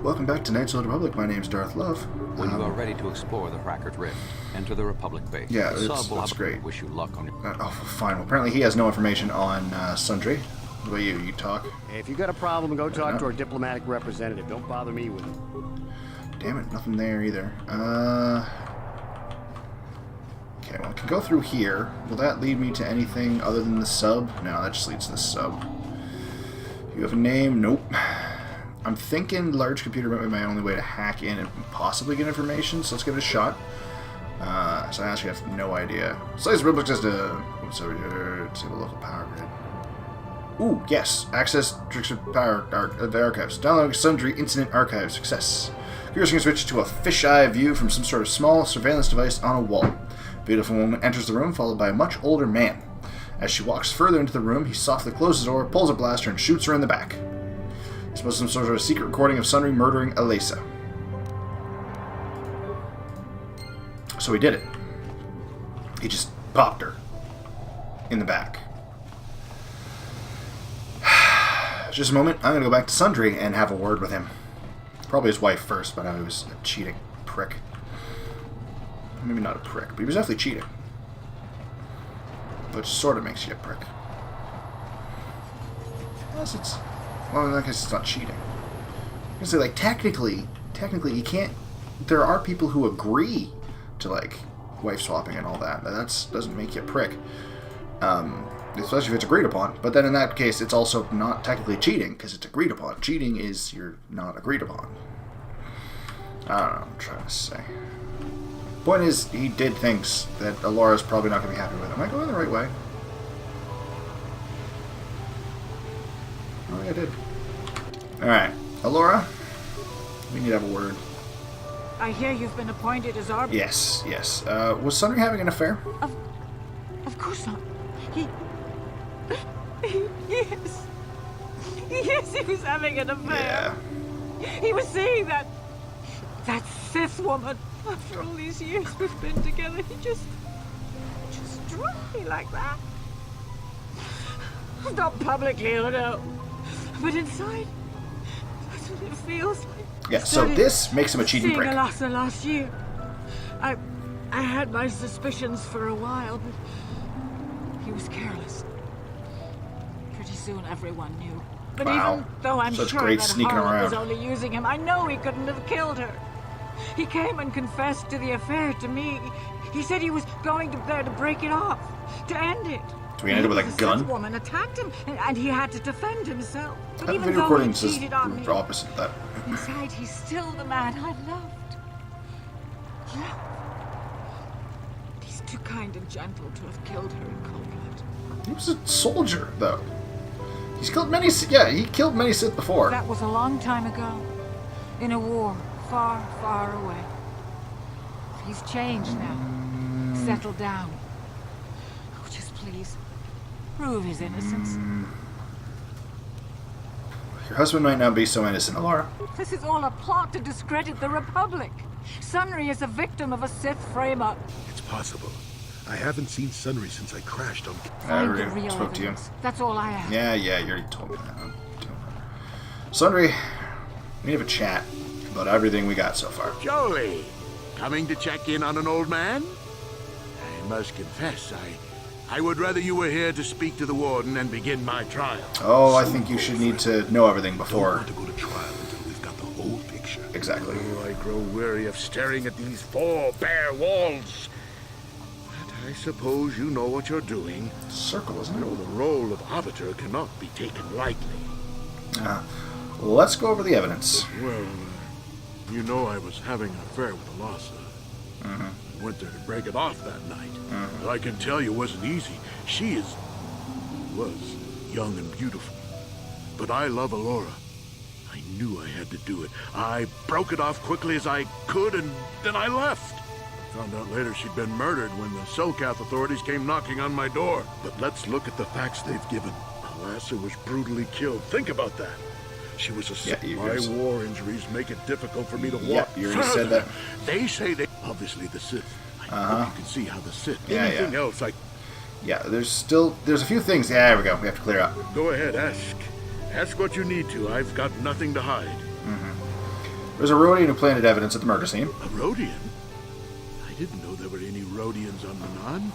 Welcome back to Knights of the Republic. My name's Darth Love. When you are ready to explore the Frackert Rift, enter the Republic base. Yeah, that's great. Wish you luck on your... Oh, fine. Well, apparently he has no information on Sundry. What about you? You talk? Hey, if you got a problem, go talk to our diplomatic representative. Don't bother me with it. Damn it, nothing there either. Okay, well, I can go through here. Will that lead me to anything other than the sub? No, that just leads to the sub. You have a name? Nope. I'm thinking large computer might be my only way to hack in and possibly get information, so let's give it a shot. So I actually have no idea. Slice Republic just what's over here? Disable local power grid. Ooh, yes. Access Trickster Power the Archives. Download Sundry Incident Archive. Success. Viewers can switch to a fisheye view from some sort of small surveillance device on a wall. A beautiful woman enters the room, followed by a much older man. As she walks further into the room, he softly closes the door, pulls a blaster, and shoots her in the back. This was some sort of a secret recording of Sundry murdering Elisa. So he did it. He just popped her in the back. Just a moment, I'm going to go back to Sundry and have a word with him. Probably his wife first, but I was a cheating prick. Maybe not a prick, but he was definitely cheating. Which sort of makes you a prick. Unless it's... Well, in that case, it's not cheating. I can say, like, technically, you can't... There are people who agree to, like, wife swapping and all that. That doesn't make you a prick. Especially if it's agreed upon. But then in that case, it's also not technically cheating, because it's agreed upon. Cheating is you're not agreed upon. I don't know what I'm trying to say. Point is, he did things that Alora's probably not going to be happy with. Am I going the right way? Oh, yeah, I did. Alright. Alora, we need to have a word. I hear you've been appointed as arbiter. Yes, yes. Was Sundry having an affair? Of course not. Yes. Yes, he was having an affair. Yeah. He was seeing that Sith woman. After all these years we've been together, he just struck me like that. Not publicly, oh no. But inside, that's what it feels like. Yeah, so this makes him a cheating prick. Seeing Elisa last year. I had my suspicions for a while, but he was careless. Pretty soon everyone knew. But Wow. even though I'm Such sure great that sneaking Harlan was around. only using him, I know he couldn't have killed her. He came and confessed to the affair to me. He said he was going there to break it off, to end it. Do we end it with a gun? This woman attacked him, and he had to defend himself. But That even video though recording he says cheated on me, the opposite of that. inside he's still the man I loved. Yeah. He's too kind and gentle to have killed her in cold blood. He was a soldier, though. He's killed many. Yeah, he killed many Sith before. That was a long time ago, in a war far, far away. He's changed now, settled down. Oh, just please, prove his innocence. Your husband might not be so innocent, Alora. This is all a plot to discredit the Republic. Sundry is a victim of a Sith frame-up. It's possible. I haven't seen Sundry since I crashed on... I Find the already real spoke to you. evidence. That's all I have. Yeah, you already told me that. Sundry, we have a chat about everything we got so far. Jolie! Coming to check in on an old man? I must confess, I would rather you were here to speak to the warden and begin my trial. Oh, I think you should need to know everything Don't before. want to go to trial until we've got the whole picture. Exactly. Oh, I grow weary of staring at these four bare walls. But I suppose you know what you're doing. Circle, isn't You know, it? the role of arbiter cannot be taken lightly. Let's go over the evidence. Well, you know I was having an affair with Elisa. I went there to break it off that night. But I can tell you it wasn't easy. She was young and beautiful. But I love Alora. I knew I had to do it. I broke it off quickly as I could, and then I left. Found out later she'd been murdered when the Selkath authorities came knocking on my door. But let's look at the facts they've given. Elisa was brutally killed. Think about that. She was a Sith. you My guys- war injuries make it difficult for me to Yeah, walk you already said that. They say they... Obviously the Sith. I hope you can see how the Sith... Yeah, Anything yeah. else, Yeah, there's a few things. Yeah, there we go. We have to clear up. Go ahead, ask. Ask what you need to. I've got nothing to hide. There's a Rhodian who planted evidence at the murder scene. A Rhodian? I didn't know there were any Rhodians on Manan.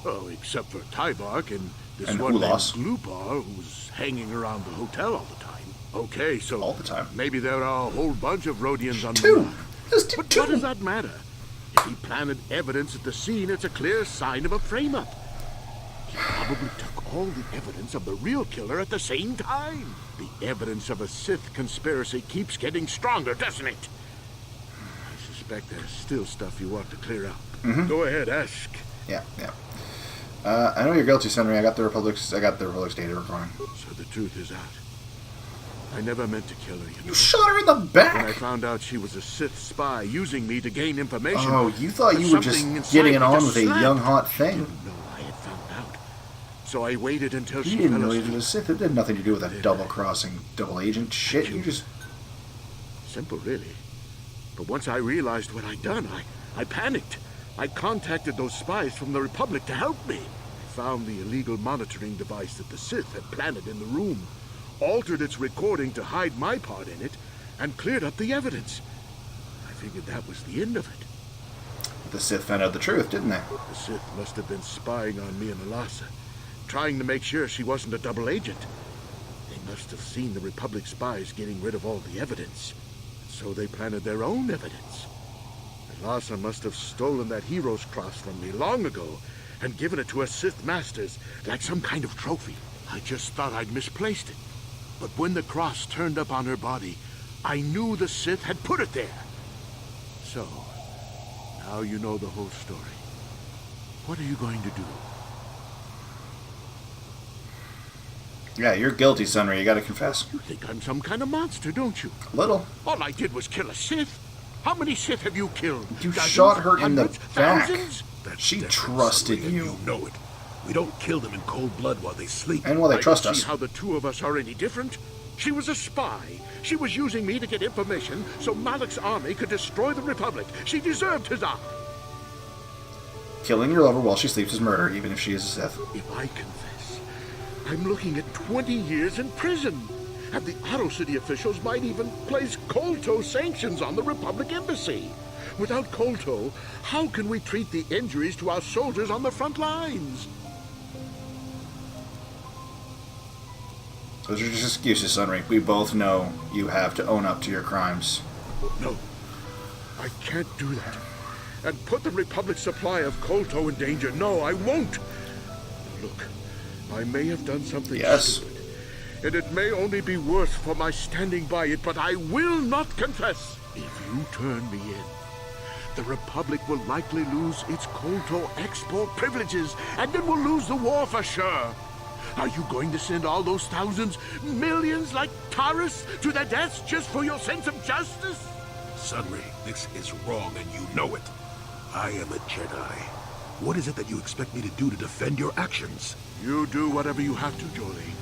Oh, except for Tybark and this And one Ulas. named Glupar who's hanging around the hotel all the time. Okay, so All the time. maybe there are a whole bunch of Rhodians on Two. Manan. There's But two. what does that matter? If he planted evidence at the scene, it's a clear sign of a frame-up. He probably took all the evidence of the real killer at the same time. The evidence of a Sith conspiracy keeps getting stronger, doesn't it? I suspect there's still stuff you want to clear up. Go ahead, ask. Yeah. I know you're guilty, Senri. I got the Republic's data recording. So the truth is out. I never meant to kill her, you know. You shot her in the When I back. found out she was a Sith spy using me to gain information. Oh, you thought but you were just something inside getting it me on just with a snapped. young hot I thing. didn't know I had found out. So I waited until You she didn't fell know you asleep. were a Sith. It had nothing to do with a double-crossing, double agent shit. You just... Simple, really. But once I realized what I'd done, I panicked. I contacted those spies from the Republic to help me. I found the illegal monitoring device that the Sith had planted in the room, altered its recording to hide my part in it, and cleared up the evidence. I figured that was the end of it. The Sith found out the truth, didn't they? The Sith must have been spying on me and Alasa, trying to make sure she wasn't a double agent. They must have seen the Republic spies getting rid of all the evidence, so they planted their own evidence. Alasa must have stolen that hero's cross from me long ago and given it to her Sith masters like some kind of trophy. I just thought I'd misplaced it. But when the cross turned up on her body, I knew the Sith had put it there. So, now you know the whole story. What are you going to do? Yeah, you're guilty, Sunray. You gotta confess. You think I'm some kind of monster, don't you? Little. All I did was kill a Sith. How many Sith have you killed? You Dozens? shot her in the Hundreds? back. Thousands? That's She different, trusted Sunray, and you. You know it. We don't kill them in cold blood while they sleep. And while they I trust don't us. see how the two of us are any different. She was a spy. She was using me to get information so Malak's army could destroy the Republic. She deserved his eye. Killing your lover while she sleeps is murder, even if she is a Sith. If I confess, I'm looking at 20 years in prison. And the Otto City officials might even place Kolto sanctions on the Republic embassy. Without Kolto, how can we treat the injuries to our soldiers on the front lines? Those are just excuses, Sunray. We both know you have to own up to your crimes. No, I can't do that. And put the Republic's supply of Kolto in danger. No, I won't. Look, I may have done something Yes. stupid. And it may only be worse for my standing by it, but I will not confess. If you turn me in, the Republic will likely lose its Kolto export privileges, and then we'll lose the war for sure. Are you going to send all those thousands, millions like Taurus to their deaths just for your sense of justice? Sunray, this is wrong and you know it. I am a Jedi. What is it that you expect me to do to defend your actions? You do whatever you have to, Jolie.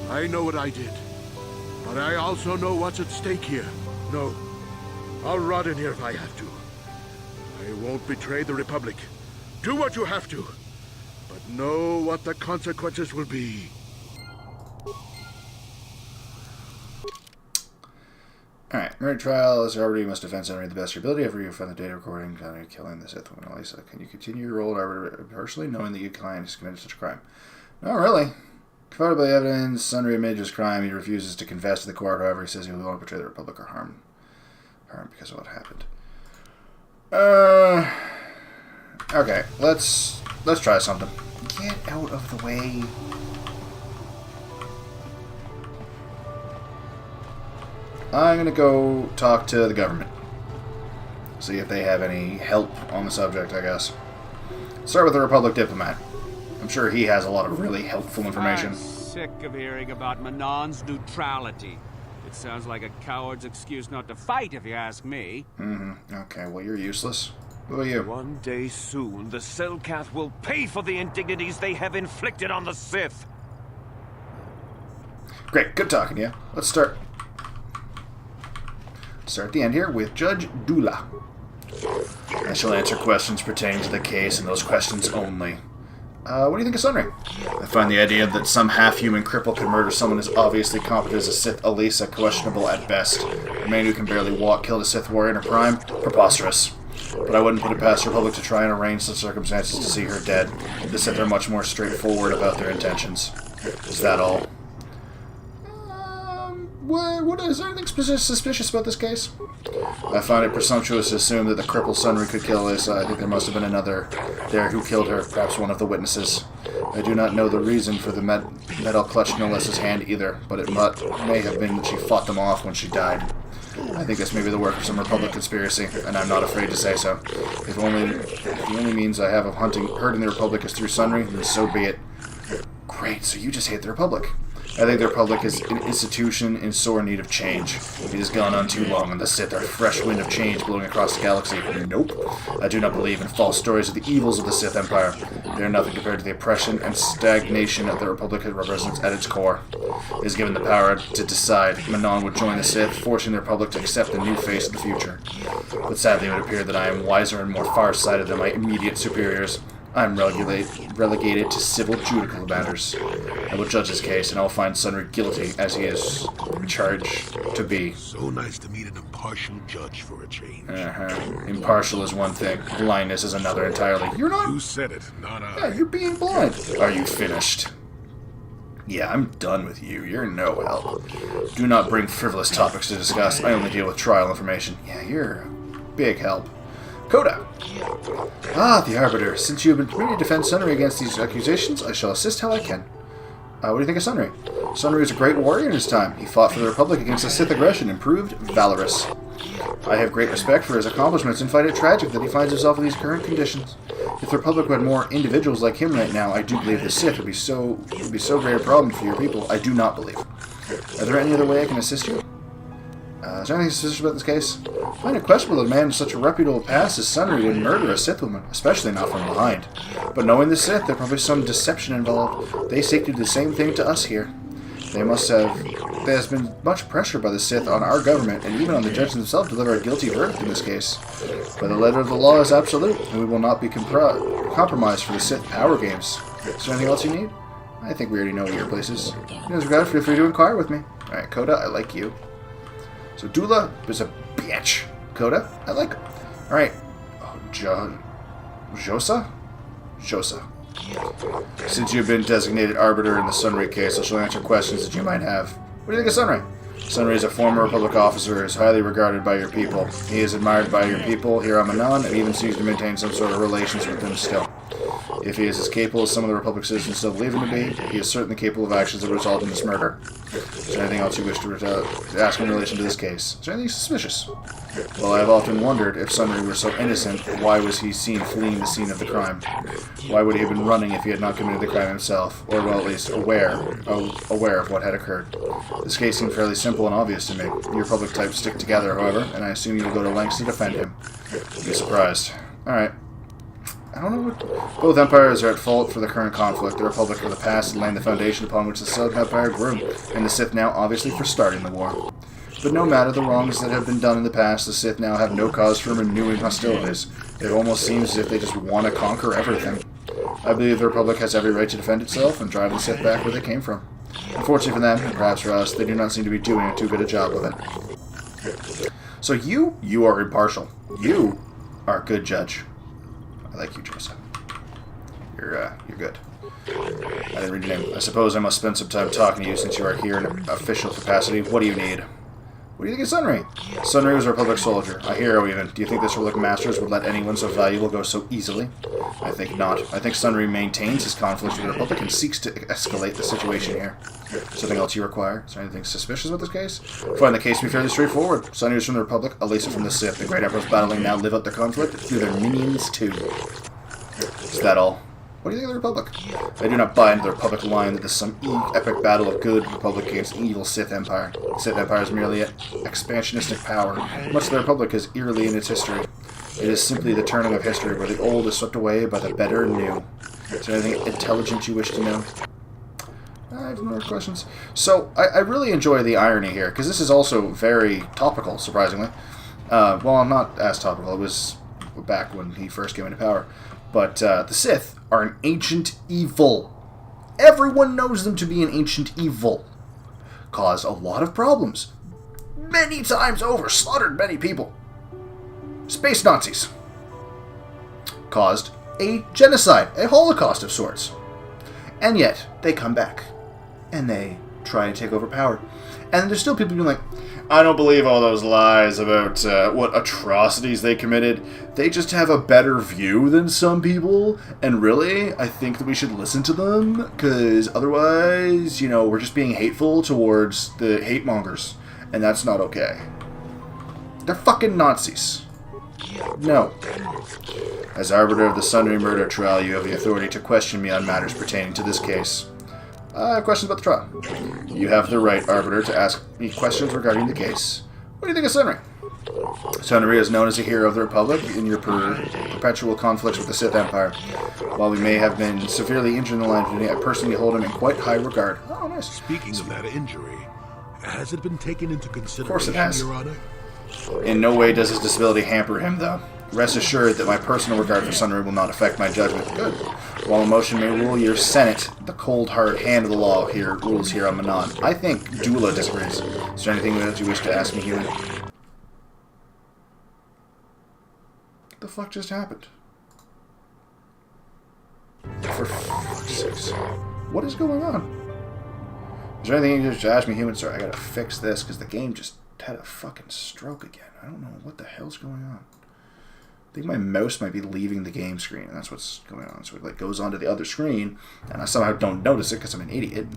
I know what I did, but I also know what's at stake here. No, I'll rot in here if I have to. I won't betray the Republic. Do what you have to, but know what the consequences will be. Alright, murder trial is already must defend Sunray the best of your ability. After you find the data recording, killing the Sith woman Elisa. Can you continue your role personally, knowing that your client has committed such a crime? Not really. Confronted by the evidence, Sunray admitted his crime. He refuses to confess to the court. However, he says he will not betray the Republic or harm because of what happened. Okay, let's try something. Get out of the way. I'm gonna go talk to the government. See if they have any help on the subject, I guess. Start with the Republic diplomat. I'm sure he has a lot of really helpful information. I'm sick of hearing about Manon's neutrality. It sounds like a coward's excuse not to fight, if you ask me. Okay, well, you're useless. Who are you? One day soon, the Selkath will pay for the indignities they have inflicted on the Sith. Great, good talking to you. Let's start. Start at the end here with Judge Dula. I shall answer questions pertaining to the case and those questions only. What do you think of Sunray? I find the idea that some half-human cripple can murder someone as obviously competent as a Sith Elisa questionable at best. A man who can barely walk killed a Sith warrior in her prime? Preposterous. But I wouldn't put it past the Republic to try and arrange such circumstances to see her dead. The Sith are much more straightforward about their intentions. Is that all? What is there anything suspicious about this case? I find it presumptuous to assume that the crippled Sunry could kill Elisa. I think there must have been another there who killed her, perhaps one of the witnesses. I do not know the reason for the metal clutched in Elisa's hand either, but it may have been that she fought them off when she died. I think this may be the work of some Republic conspiracy, and I'm not afraid to say so. If the only means I have of hurting the Republic is through Sunry, then so be it. Great, so you just hate the Republic. I think the Republic is an institution in sore need of change. It has gone on too long, and the Sith are a fresh wind of change blowing across the galaxy. Nope. I do not believe in false stories of the evils of the Sith Empire. They are nothing compared to the oppression and stagnation that the Republic represents at its core. It is given the power to decide. Manon would join the Sith, forcing the Republic to accept the new face of the future. But sadly, it would appear that I am wiser and more far-sighted than my immediate superiors. I am relegated to civil judicial matters. I will judge his case, and I will find Sunry guilty, as he is charged to be. So nice to meet an impartial judge for a change. Impartial is one thing. Blindness is another entirely. You're not... You said it, not I. Yeah, you're being blind. Are you finished? Yeah, I'm done with you. You're no help. Do not bring frivolous topics to discuss. I only deal with trial information. Yeah, you're a big help. Coda. Ah, the Arbiter. Since you have been permitted to defend Sunry against these accusations, I shall assist how I can. What do you think of Sunry? Sunry was a great warrior in his time. He fought for the Republic against the Sith aggression and proved valorous. I have great respect for his accomplishments and find it tragic that he finds himself in these current conditions. If the Republic had more individuals like him right now, I do believe the Sith would be so great a problem for your people. I do not believe. Are there any other way I can assist you? Is there anything suspicious about this case? I find it questionable that a man with such a reputable past as Sunry would murder a Sith woman, especially not from behind. But knowing the Sith, there's probably some deception involved. They seek to do the same thing to us here. There's been much pressure by the Sith on our government, and even on the judge himself to deliver a guilty verdict in this case. But the letter of the law is absolute, and we will not be compromised for the Sith power games. Is there anything else you need? I think we already know what your place is. Feel free to inquire with me. Alright, Coda, I like you. So Dula is a bitch. Coda, I like her. Alright. Josa? Josa. Since you've been designated Arbiter in the Sunray case, I shall answer questions that you might have. What do you think of Sunray? Sunray is a former Republic officer who is highly regarded by your people. He is admired by your people here on Manon and even seems to maintain some sort of relations with them still. If he is as capable as some of the Republic citizens still believe him to be, he is certainly capable of actions that result in this murder. Is there anything else you wish to ask in relation to this case? Is there anything suspicious? Well, I have often wondered, if Sunray were so innocent, why was he seen fleeing the scene of the crime? Why would he have been running if he had not committed the crime himself, or well, at least aware of what had occurred? This case seemed fairly simple and obvious to me. Your Republic types stick together, however, and I assume you will go to lengths to defend him. Be surprised. Alright. I don't know what... Both empires are at fault for the current conflict. The Republic for the past laying the foundation upon which the Southern Empire grew, and the Sith now obviously for starting the war. But no matter the wrongs that have been done in the past, the Sith now have no cause for renewing hostilities. It almost seems as if they just want to conquer everything. I believe the Republic has every right to defend itself and drive the Sith back where they came from. Unfortunately for them, and perhaps for us, they do not seem to be doing a too good a job of it. So you are impartial. You are a good judge. I like you, Joseph. You're good. I didn't read your name. I suppose I must spend some time talking to you since you are here in an official capacity. What do you need? What do you think of Sunray? Sunray was a Republic soldier, a hero even. Do you think this Republic masters would let anyone so valuable go so easily? I think not. I think Sunray maintains his conflicts with the Republic and seeks to escalate the situation here. Something else you require? Is there anything suspicious about this case? I find the case to be fairly straightforward. Sunray is from the Republic, Elisa from the Sith. The Great Emperors battling now live out their conflict through their minions too. Is that all? What do you think of the Republic? I do not buy into the Republic line that this is some epic battle of good Republic against evil Sith Empire. The Sith Empire is merely an expansionistic power. Much of the Republic is eerily in its history. It is simply the turning of history, where the old is swept away by the better and new. Is there anything intelligent you wish to know? I have no more questions. So, I really enjoy the irony here, because this is also very topical, surprisingly. Well, not as topical. It was back when he first came into power. But the Sith are an ancient evil. Everyone knows them to be an ancient evil. Caused a lot of problems. Many times over. Slaughtered many people. Space Nazis. Caused a genocide. A Holocaust of sorts. And yet, they come back. And they try to take over power. And there's still people being like, I don't believe all those lies about what atrocities they committed. They just have a better view than some people. And really, I think that we should listen to them. Because otherwise, you know, we're just being hateful towards the hate mongers. And that's not okay. They're fucking Nazis. No. As arbiter of the Sunry murder trial, you have the authority to question me on matters pertaining to this case. I have questions about the trial. You have the right, arbiter, to ask me questions regarding the case. What do you think of Sunry? Sunry is known as a hero of the Republic in your perpetual conflicts with the Sith Empire. While we may have been severely injured in the line of duty, I personally hold him in quite high regard. Oh, nice. Speaking of that injury, has it been taken into consideration, Of course it has. Your Honor? In no way does his disability hamper him, though. Rest assured that my personal regard for Sunry will not affect my judgment. Good. While emotion may rule your Senate, the cold, hard hand of the law here rules here on Manon. I think Dula disagrees. Is there anything that you wish to ask me, human? What the fuck just happened? For fuck's sakes. What is going on? Is there anything you wish to ask me, human? Sorry, I gotta fix this because the game just had a fucking stroke again. I don't know what the hell's going on. I think my mouse might be leaving the game screen, and that's what's going on. So it like goes onto the other screen, and I somehow don't notice it because I'm an idiot.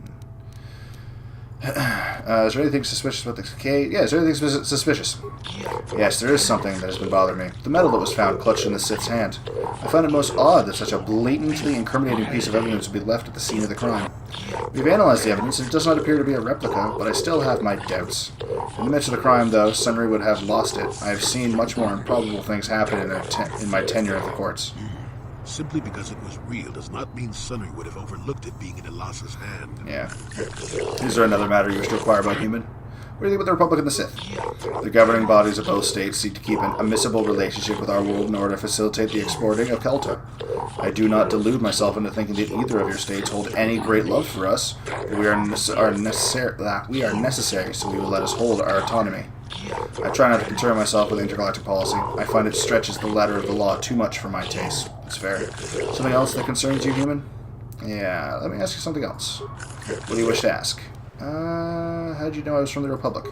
Is there anything suspicious about the case? Yeah, is there anything suspicious? Yes, there is something that has been bothering me. The medal that was found clutched in the Sith's hand. I find it most odd that such a blatantly incriminating piece of evidence would be left at the scene of the crime. We've analyzed the evidence, and it does not appear to be a replica, but I still have my doubts. In the midst of the crime, though, Sunry would have lost it. I have seen much more improbable things happen in my tenure at the courts. Simply because it was real does not mean Sunry would have overlooked it being in Elas's hand. Yeah. Is there another matter you wish to inquire about, human? What do you think about the Republic and the Sith? The governing bodies of both states seek to keep an amicable relationship with our world in order to facilitate the exporting of Kelta. I do not delude myself into thinking that either of your states hold any great love for us, but we are necessary, so we will let us hold our autonomy. I try not to concern myself with intergalactic policy. I find it stretches the ladder of the law too much for my taste. It's fair. Something else that concerns you, human? Yeah, let me ask you something else. What do you wish to ask? How did you know I was from the Republic?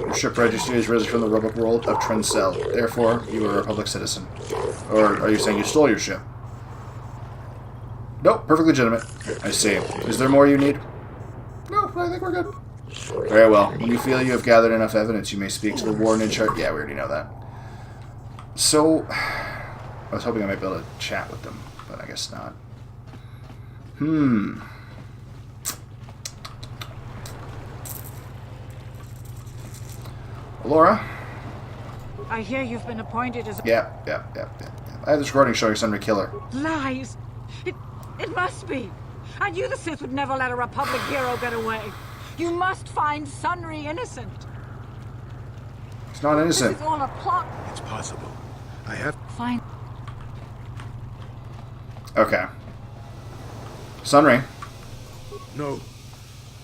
Your ship registry is registered from the Republic world of Trencel. Therefore, you are a Republic citizen. Or are you saying you stole your ship? Nope, perfectly legitimate. I see. Is there more you need? No, I think we're good. Very well. When you feel you have gathered enough evidence, you may speak to the warden in charge. Yeah, we already know that. So, I was hoping I might be able to chat with them, but I guess not. Laura? I hear you've been appointed as... Yeah. I have this recording showing Sunry killer. Lies! It must be! I knew the Sith would never let a Republic hero get away. You must find Sunry innocent. He's not innocent. This is all a plot. It's possible. I have... Fine. Okay. Sunry. No.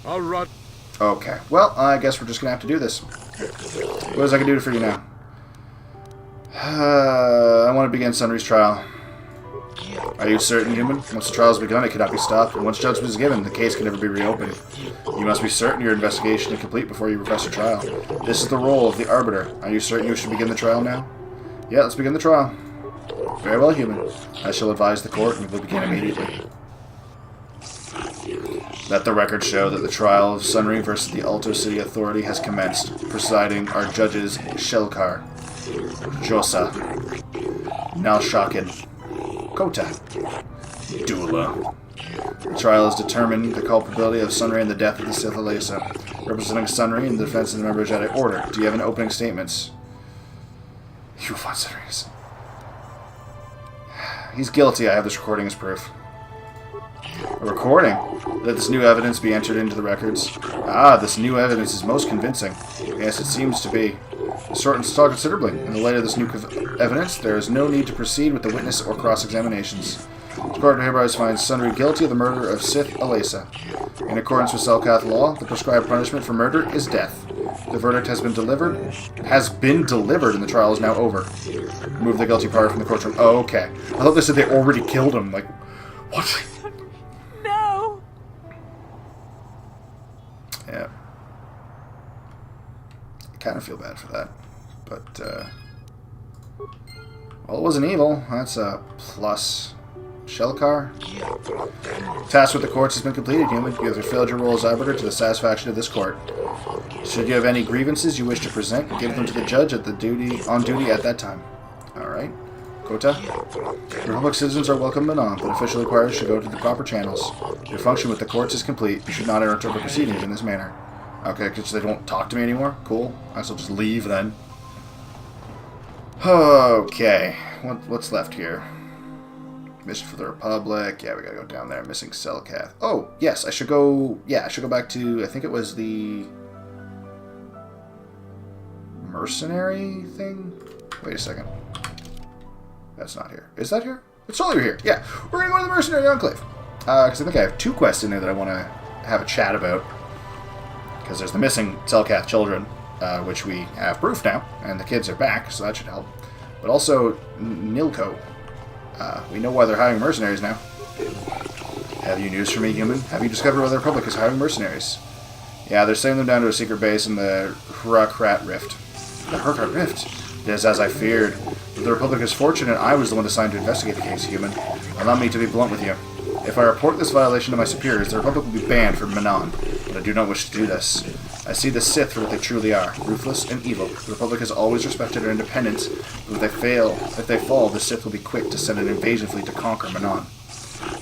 I'll run. Okay. Well, I guess we're just gonna have to do this. What else I can do for you now? I want to begin Sunry's trial. Are you certain, human? Once the trial has begun, it cannot be stopped, and once judgment is given, the case can never be reopened. You must be certain your investigation is complete before you request a trial. This is the role of the arbiter. Are you certain you should begin the trial now? Yeah, let's begin the trial. Very well, human. I shall advise the court, and we will begin immediately. Let the record show that the trial of Sunry versus the Alto City Authority has commenced. Presiding are judges Shelkar, Josa, Nalshakin, Kota, Dula. The trial has determined the culpability of Sunry and the death of the Sith Alesa. Representing Sunry in the defense of the member of Jedi Order. Do you have any opening statements? You will find Sunry. He's guilty. I have this recording as proof. A recording? Let this new evidence be entered into the records. Ah, this new evidence is most convincing. Yes, it seems to be. The shortens talk considerably in the light of this new evidence, there is no need to proceed with the witness or cross-examinations. The court hereby finds Sundry guilty of the murder of Sith Alesa. In accordance with Selkath law, the prescribed punishment for murder is death. The verdict has been delivered, and the trial is now over. Remove the guilty party from the courtroom. Oh, okay. I thought they said they already killed him. Like, what? No! Yeah. I kind of feel bad for that. But, well, it wasn't evil. That's a plus. Shelkar? Task with the courts has been completed, human. You have fulfilled your role as arbiter to the satisfaction of this court. Should you have any grievances you wish to present, give them to the judge on duty at that time. Alright. Kota? Republic citizens are welcome and on, but official inquiries should go to the proper channels. Your function with the courts is complete. You should not interrupt proceedings in this manner. Okay, because they don't talk to me anymore? Cool. I guess I'll just leave then. Okay. What's left here? Mission for the Republic. Yeah, we gotta go down there. Missing Selkath. Oh, yes, I should go... Yeah, I should go back to... I think it was the... mercenary thing? Wait a second. That's not here. Is that here? It's totally here. Yeah, we're gonna go to the Mercenary Enclave. Because I think I have 2 quests in there that I want to have a chat about. Because there's the missing Selkath children, which we have proof now, and the kids are back, so that should help. But also, Nilko. We know why they're hiring mercenaries now. Have you news for me, human? Have you discovered why the Republic is hiring mercenaries? Yeah, they're sending them down to a secret base in the Hrakrat Rift. The Hrakrat Rift? It is as I feared. But the Republic is fortunate I was the one assigned to investigate the case, human. Allow me to be blunt with you. If I report this violation to my superiors, the Republic will be banned from Manon. But I do not wish to do this. I see the Sith for what they truly are, ruthless and evil. The Republic has always respected their independence, but if they fall, the Sith will be quick to send an invasion fleet to conquer Manon.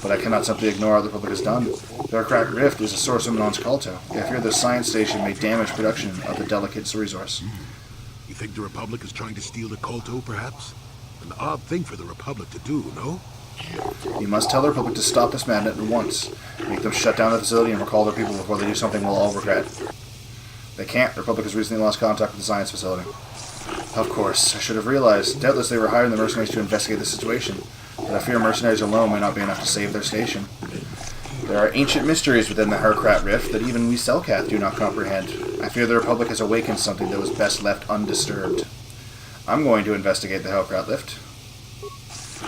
But I cannot simply ignore what the Republic has done. The Hrakrat Rift is a source of Manon's culto. I fear the science station may damage production of the delicate resource. You think the Republic is trying to steal the Kolto, perhaps? An odd thing for the Republic to do, no? You must tell the Republic to stop this madness at once. Make them shut down the facility and recall their people before they do something we'll all regret. They can't. The Republic has recently lost contact with the science facility. Of course. I should have realized. Doubtless they were hiring the mercenaries to investigate the situation. But I fear mercenaries alone may not be enough to save their station. There are ancient mysteries within the Hrakrat Rift that even we Selkath do not comprehend. I fear the Republic has awakened something that was best left undisturbed. I'm going to investigate the Hrakrat Rift.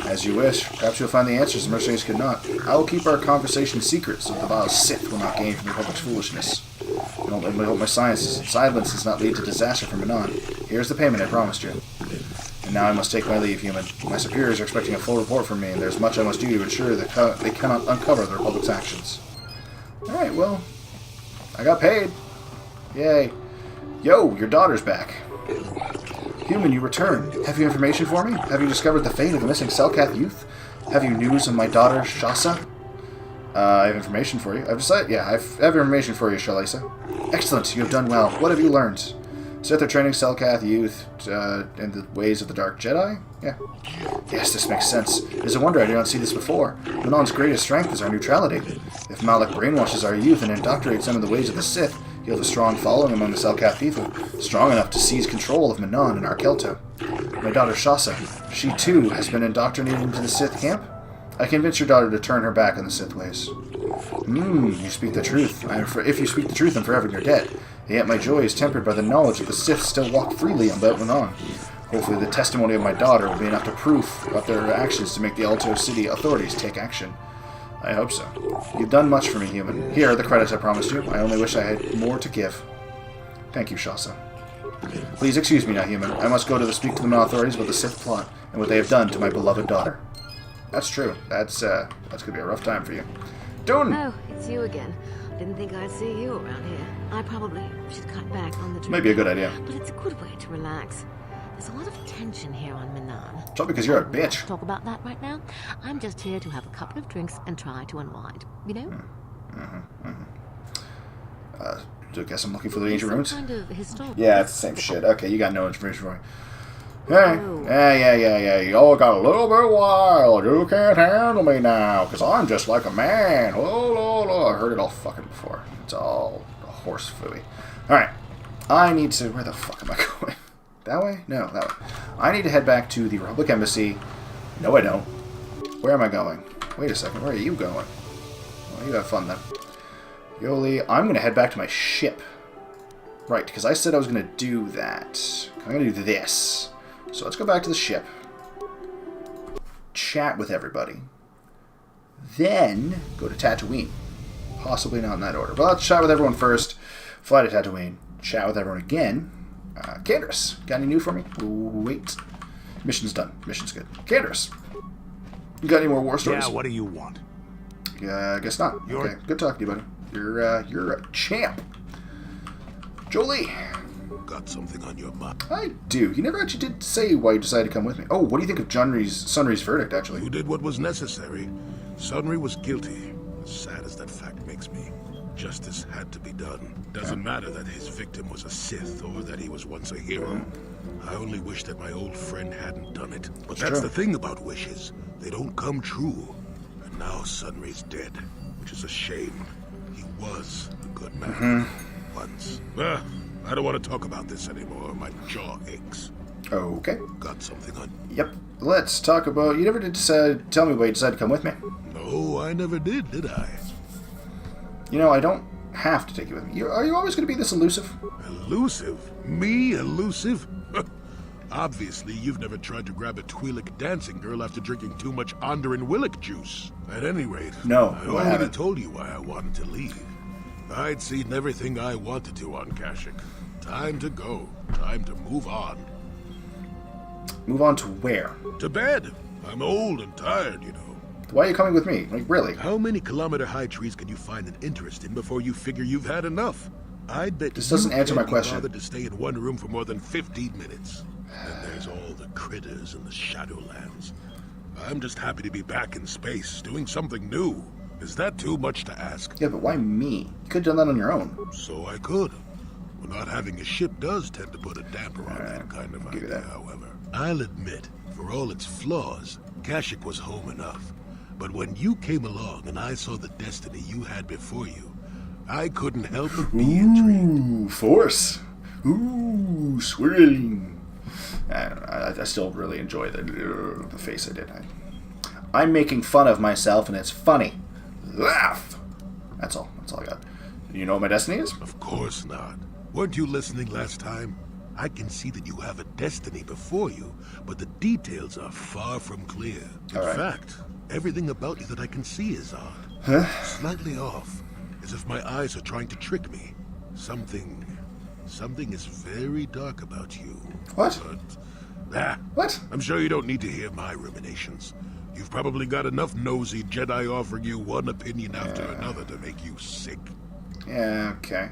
As you wish. Perhaps you'll find the answers the mercenaries could not. I will keep our conversation secret so the vile Sith will not gain from the Republic's foolishness. I hope my silence does not lead to disaster for Manon. Here's the payment I promised you. And now I must take my leave, human. My superiors are expecting a full report from me, and there's much I must do to ensure that they cannot uncover the Republic's actions. Alright, well, I got paid. Yay. Yo, your daughter's back. Human, you return. Have you information for me? Have you discovered the fate of the missing Selkath youth? Have you news of my daughter, Shasa? I have information for you. I've decided... Yeah, I have information for you, Shalisa. Excellent, you have done well. What have you learned? Sith are training Selkath youth in the ways of the Dark Jedi? Yeah. Yes, this makes sense. It is a wonder I did not see this before. Manon's greatest strength is our neutrality. If Malak brainwashes our youth and indoctrinates them in the ways of the Sith, he'll have a strong following among the Selkath people, strong enough to seize control of Manon and our Kelto. My daughter Shasa, she too has been indoctrinated into the Sith camp? I convinced your daughter to turn her back on the Sith ways. You speak the truth. If you speak the truth, I'm forever in your debt. Yet my joy is tempered by the knowledge that the Sith still walk freely on Belt Manon. Hopefully the testimony of my daughter will be enough to proof about their actions to make the Alto City authorities take action. I hope so. You've done much for me, human. Here are the credits I promised you. I only wish I had more to give. Thank you, Shasa. Please excuse me now, human. I must go to speak to the Manon authorities about the Sith plot and what they have done to my beloved daughter. That's true. That's gonna be a rough time for you. Dune! Oh, it's you again. Didn't think I'd see you around here. I probably should cut back on the drink. Maybe a good idea. But it's a good way to relax. There's a lot of tension here on Manon. It's all because you're a bitch. Talk about that right now. I'm just here to have a couple of drinks and try to unwind. You know? I guess I'm looking for the ancient ruins. Kind of historical. Yeah, it's the same shit. Okay, you got no information for me. Yeah. You all got a little bit wild. You can't handle me now, because I'm just like a man. I heard it all fucking before. It's all a horse fooey. Alright. I need to... Where the fuck am I going? That way? No, that way. I need to head back to the Republic Embassy. No, I don't. Where am I going? Wait a second. Where are you going? Well, you have fun then. Yoli, I'm going to head back to my ship. Right, because I said I was going to do that. I'm going to do this. So let's go back to the ship. Chat with everybody. Then go to Tatooine. Possibly not in that order. But let's chat with everyone first. Fly to Tatooine. Chat with everyone again. Candace, got any new for me? Wait. Mission's done. Mission's good. Candace, you got any more war stories? Yeah, what do you want? I guess not. Okay, good talking to you, buddy. You're a champ. Jolie. Got something on your mind? I do. You never actually did say why you decided to come with me. Oh, what do you think of Sunry's verdict, actually? You did what was necessary. Sunry was guilty. As sad as that fact makes me. Justice had to be done. Doesn't matter that his victim was a Sith or that he was once a hero. I only wish that my old friend hadn't done it. But that's the thing about wishes. They don't come true. And now Sunry's dead, which is a shame. He was a good man. Once. I don't want to talk about this anymore. My jaw aches. Okay. Got something on? Yep. Let's talk about... You never did tell me why you decided to come with me. No, I never did I? You know, I don't have to take you with me. Are you always going to be this elusive? Elusive? Me elusive? Obviously, you've never tried to grab a Twi'lek dancing girl after drinking too much Onderan Willick juice. At any rate, no, I already told you why I wanted to leave. I'd seen everything I wanted to on Kashyyyk. Time to go. Time to move on. Move on to where? To bed. I'm old and tired, you know. Why are you coming with me? Like, really? How many kilometer-high trees can you find an interest in before you figure you've had enough? I'd bet this doesn't answer my question. Bothered to stay in one room for more than 15 minutes. Then there's all the critters in the Shadowlands. I'm just happy to be back in space, doing something new. Is that too much to ask? Yeah, but why me? You could have done that on your own. So I could. Well, not having a ship does tend to put a damper on that kind of idea, however. I'll admit, for all its flaws, Kashyyyk was home enough. But when you came along and I saw the destiny you had before you, I couldn't help but be intrigued. Force. Ooh, swirling. I still really enjoy the face I did. I'm making fun of myself and it's funny. Laugh. That's all. That's all I got. You know what my destiny is? Of course not. Weren't you listening last time? I can see that you have a destiny before you, but the details are far from clear. In fact, everything about you that I can see is odd. Slightly off. As if my eyes are trying to trick me. Something is very dark about you. What? But, what? I'm sure you don't need to hear my ruminations. You've probably got enough nosy Jedi offering you one opinion after another to make you sick. Yeah, okay.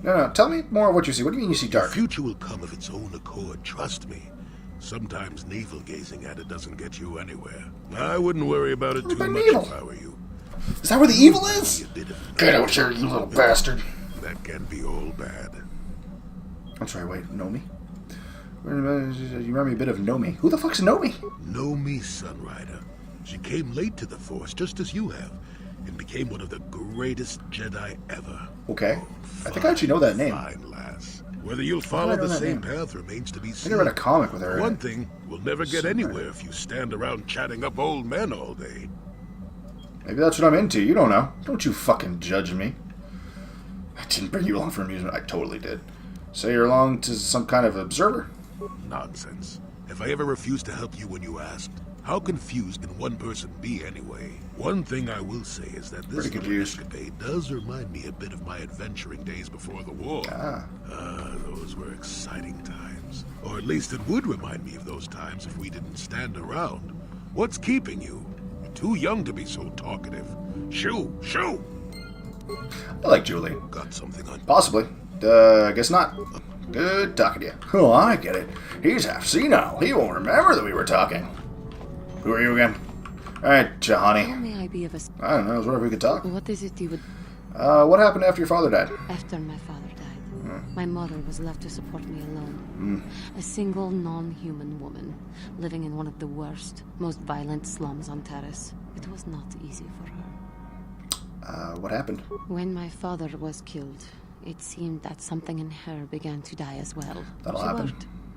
No, tell me more of what you see. What do you mean you see dark? The future will come of its own accord, trust me. Sometimes navel gazing at it doesn't get you anywhere. I wouldn't worry about it too much if I were you. Is that where the evil is? Get out here, you little bastard. That can be all bad. I'm sorry, wait, Nomi? You remind me a bit of Nomi. Who the fuck's Nomi? Nomi, Sunrider. She came late to the Force, just as you have, and became one of the greatest Jedi ever. Okay. I think I actually know that name. Fine lass. Whether you'll follow the same path remains to be seen. I think I read a comic with her. One thing, we'll never get anywhere if you stand around chatting up old men all day. Maybe that's what I'm into. You don't know. Don't you fucking judge me. I didn't bring you along for amusement. I totally did. So you're along to some kind of observer? Nonsense. If I ever refused to help you when you asked, how confused can one person be anyway? One thing I will say is that this little escapade does remind me a bit of my adventuring days before the war. Those were exciting times. Or at least it would remind me of those times if we didn't stand around. What's keeping you? You're too young to be so talkative. Shoo! Shoo! I like Julie. Got something on? Possibly. Guess not. Good talking to you. Oh, I get it. He's half senile. He won't remember that we were talking. Who are you again? Alright, Jahani. How may I be of a... I don't know. I was wondering if we could talk. What is it you would... what happened after your father died? After my father died, my mother was left to support me alone. A single, non-human woman, living in one of the worst, most violent slums on Terrace. It was not easy for her. What happened? When my father was killed, it seemed that something in her began to die as well. That'll happen.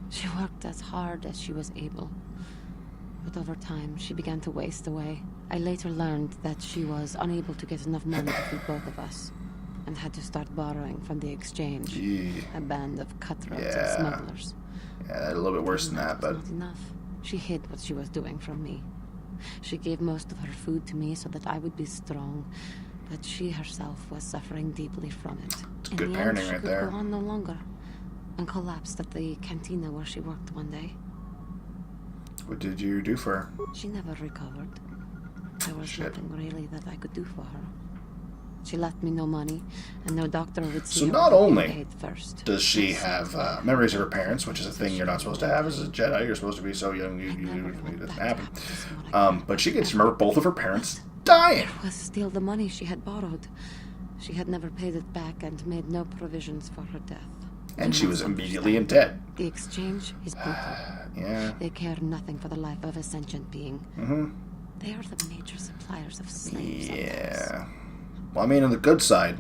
She worked as hard as she was able. But over time, she began to waste away. I later learned that she was unable to get enough money to feed both of us, and had to start borrowing from the exchange. A band of cutthroats and smugglers. Yeah, a little bit worse than that, but... Not enough. She hid what she was doing from me. She gave most of her food to me so that I would be strong, but she herself was suffering deeply from it. It's good parenting right there. Go on no longer, and collapsed at the cantina where she worked one day. What did you do for her? She never recovered. There was nothing really that I could do for her. She left me no money, and no doctor would see her. So not only paid first. does she have memories of her parents, which is a thing you're not supposed to have as a Jedi. You're supposed to be so young, it doesn't happen. But she gets to remember both of her parents dying. It was still the money she had borrowed. She had never paid it back and made no provisions for her death. And she was immediately in debt. The exchange is brutal. Yeah. They care nothing for the life of a sentient being. Mm-hmm. They are the major suppliers of slaves. Yeah. Well, I mean, on the good side,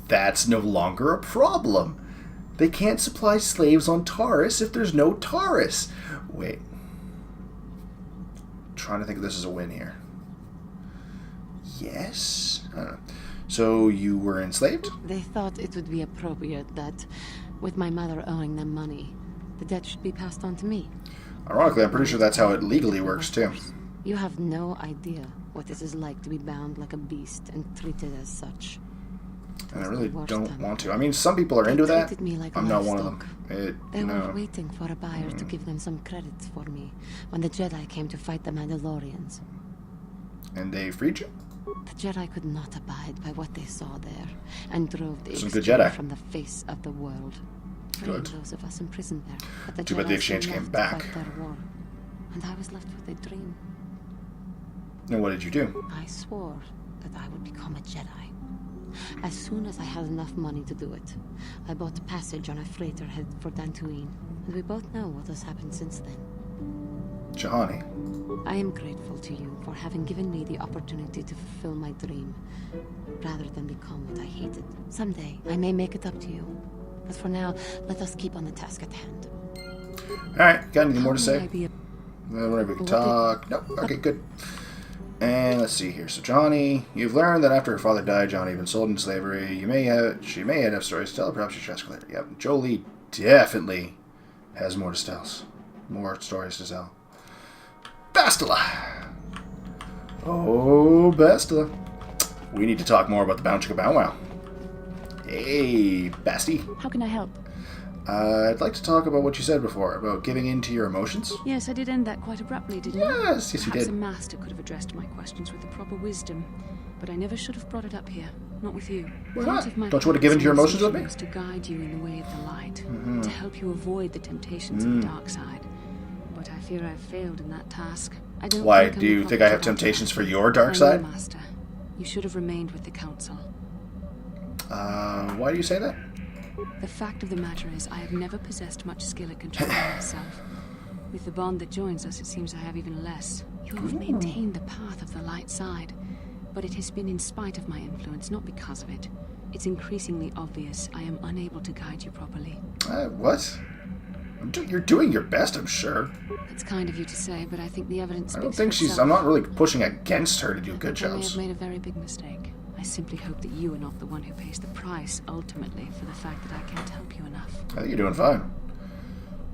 that's no longer a problem. They can't supply slaves on Taurus if there's no Taurus. Wait. I'm trying to think if this is a win here. Yes? I don't know. So you were enslaved? They thought it would be appropriate that, with my mother owing them money, the debt should be passed on to me. Ironically, I'm pretty sure that's how it legally works, too. You have no idea what it is like to be bound like a beast and treated as such. And I really don't want to. I mean, some people are into that. Like I'm not one of them. They were waiting for a buyer to give them some credits for me when the Jedi came to fight the Mandalorians. And they freed you? The Jedi could not abide by what they saw there, and drove the Some good exchange Jedi. from the face of the world. Good. Those of us imprisoned there. But the Too bad the Jedi exchange still came left back. to fight their war, and I was left with a dream. And what did you do? I swore that I would become a Jedi. As soon as I had enough money to do it, I bought a passage on a freighter headed for Dantooine, and we both know what has happened since then. Jahani. I am grateful to you for having given me the opportunity to fulfill my dream, rather than become what I hated. Someday, I may make it up to you. But for now, let us keep on the task at hand. Alright, got anything more to say? How may I be a- Whatever we can talk. Nope. Okay, good. And let's see here. So Johnny, you've learned that after her father died, Johnny had been sold into slavery. She may have stories to tell. Perhaps you should ask her later. Yep. Jolie definitely has more to tell. More stories to tell. Bastila! Oh, Bastila. We need to talk more about the Bound Chicka Bow Wow. Hey, Basti. How can I help? I'd like to talk about what you said before, about giving in to your emotions. Yes, I did end that quite abruptly, didn't I? Yes, you Perhaps did. a master could have addressed my questions with the proper wisdom, but I never should have brought it up here. Not with you. Why Part not? of my Don't you want to give in to your emotions with me? was to guide you in the way of the light, to help you avoid the temptations of the dark side. But I fear I've failed in that task. I don't Why, think I'm do you the think I have proper temptations Jedi. for your dark I know, side? Master. You should have remained with the Council. Why do you say that? The fact of the matter is, I have never possessed much skill at controlling myself. With the bond that joins us, it seems I have even less. You have maintained the path of the light side, but it has been in spite of my influence, not because of it. It's increasingly obvious I am unable to guide you properly. What? You're doing your best, I'm sure. That's kind of you to say, but I think the evidence I speaks don't think for she's... itself. I'm not really pushing against her to do good I may jobs. have made a very big mistake. I simply hope that you are not the one who pays the price, ultimately, for the fact that I can't help you enough. I think you're doing fine.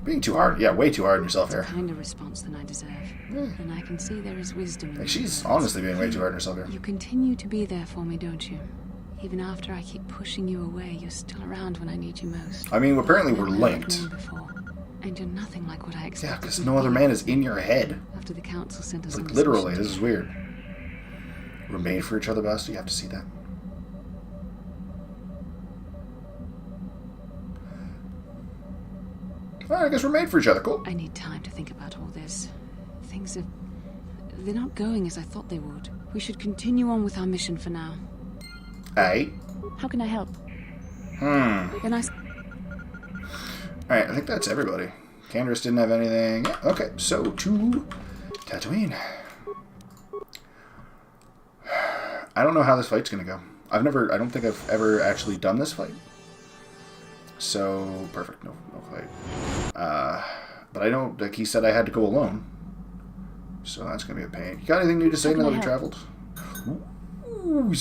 Being too hard, yeah, way too hard on yourself It's a here. kinder response than I deserve. And I can see there is wisdom in Like, your she's words. honestly being way too hard on herself here. You continue to be there for me, don't you? Even after I keep pushing you away, you're still around when I need you most. I mean, apparently Like we're no man I've linked. known before. And you're nothing like what I expected. Yeah, because you'd no other be man is in your head. After the council sent us on Like, this literally, mission. this is weird. We're made for each other, Basti. You have to see that. Alright, I guess we're made for each other. Cool. I need time to think about all this. Things are... They're not going as I thought they would. We should continue on with our mission for now. Aye. How can I help? Alright, I think that's everybody. Candace didn't have anything. Yeah, okay, so to Tatooine. I don't know how this fight's gonna go. I don't think I've ever actually done this fight. So, perfect, no fight. But I don't, like he said I had to go alone. So that's going to be a pain. You got anything new to say now that we traveled? Ooh,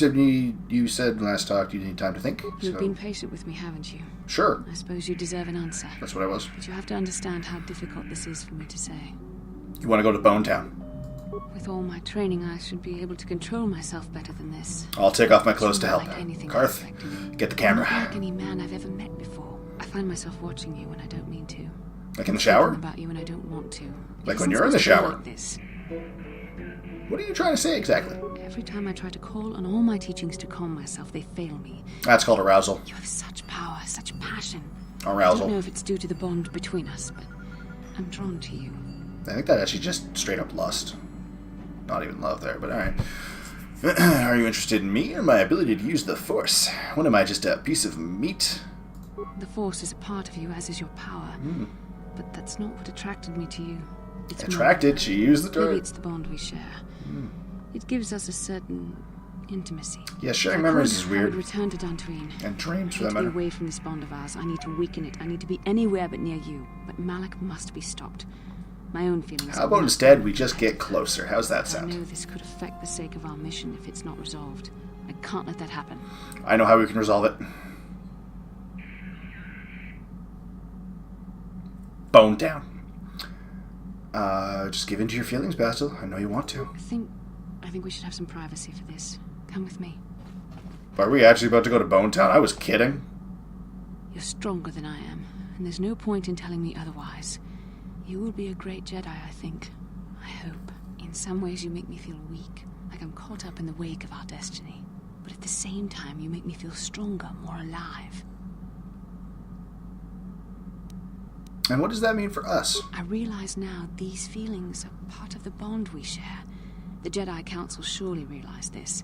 you said last talk you need time to think. You've been patient with me, haven't you? Sure. I suppose you deserve an answer. That's what I was. But you have to understand how difficult this is for me to say. You want to go to Bone Town? With all my training, I should be able to control myself better than this. I'll take off my clothes to help. Like anything Karth, get the camera. I'm not like any man I've ever met before. I find myself watching you when I don't mean to. Like in the shower? Thinking about you when I don't want to. Like when you're in the shower? Like this. What are you trying to say exactly? Every time I try to call on all my teachings to calm myself, they fail me. That's called arousal. You have such power, such passion. Arousal. I don't know if it's due to the bond between us, but I'm drawn to you. I think that actually just straight up lust. Not even love there, but alright. Are you interested in me or my ability to use the Force? What am I, just a piece of meat? The Force is a part of you, as is your power. But that's not what attracted me to you. It's attracted? She used the term. Maybe it's the bond we share. It gives us a certain intimacy. Yeah, sharing memories is I weird. would return to Dantooine. And dreams, for I that need to be matter. away from this bond of ours. I need to weaken it. I need to be anywhere but near you. But Malik must be stopped. My own feelings. How about instead we just get closer? How's that I sound? know this could affect the sake of our mission if it's not resolved. I can't let that happen. I know how we can resolve it. Bone down. Just give in to your feelings, Bastil. I know you want to. I think we should have some privacy for this. Come with me. Are we actually about to go to Bone Town? I was kidding. You're stronger than I am, and there's no point in telling me otherwise. You will be a great Jedi, I think. I hope. In some ways you make me feel weak, like I'm caught up in the wake of our destiny. But at the same time, you make me feel stronger, more alive. And what does that mean for us? I realize now these feelings are part of the bond we share. The Jedi Council surely realized this.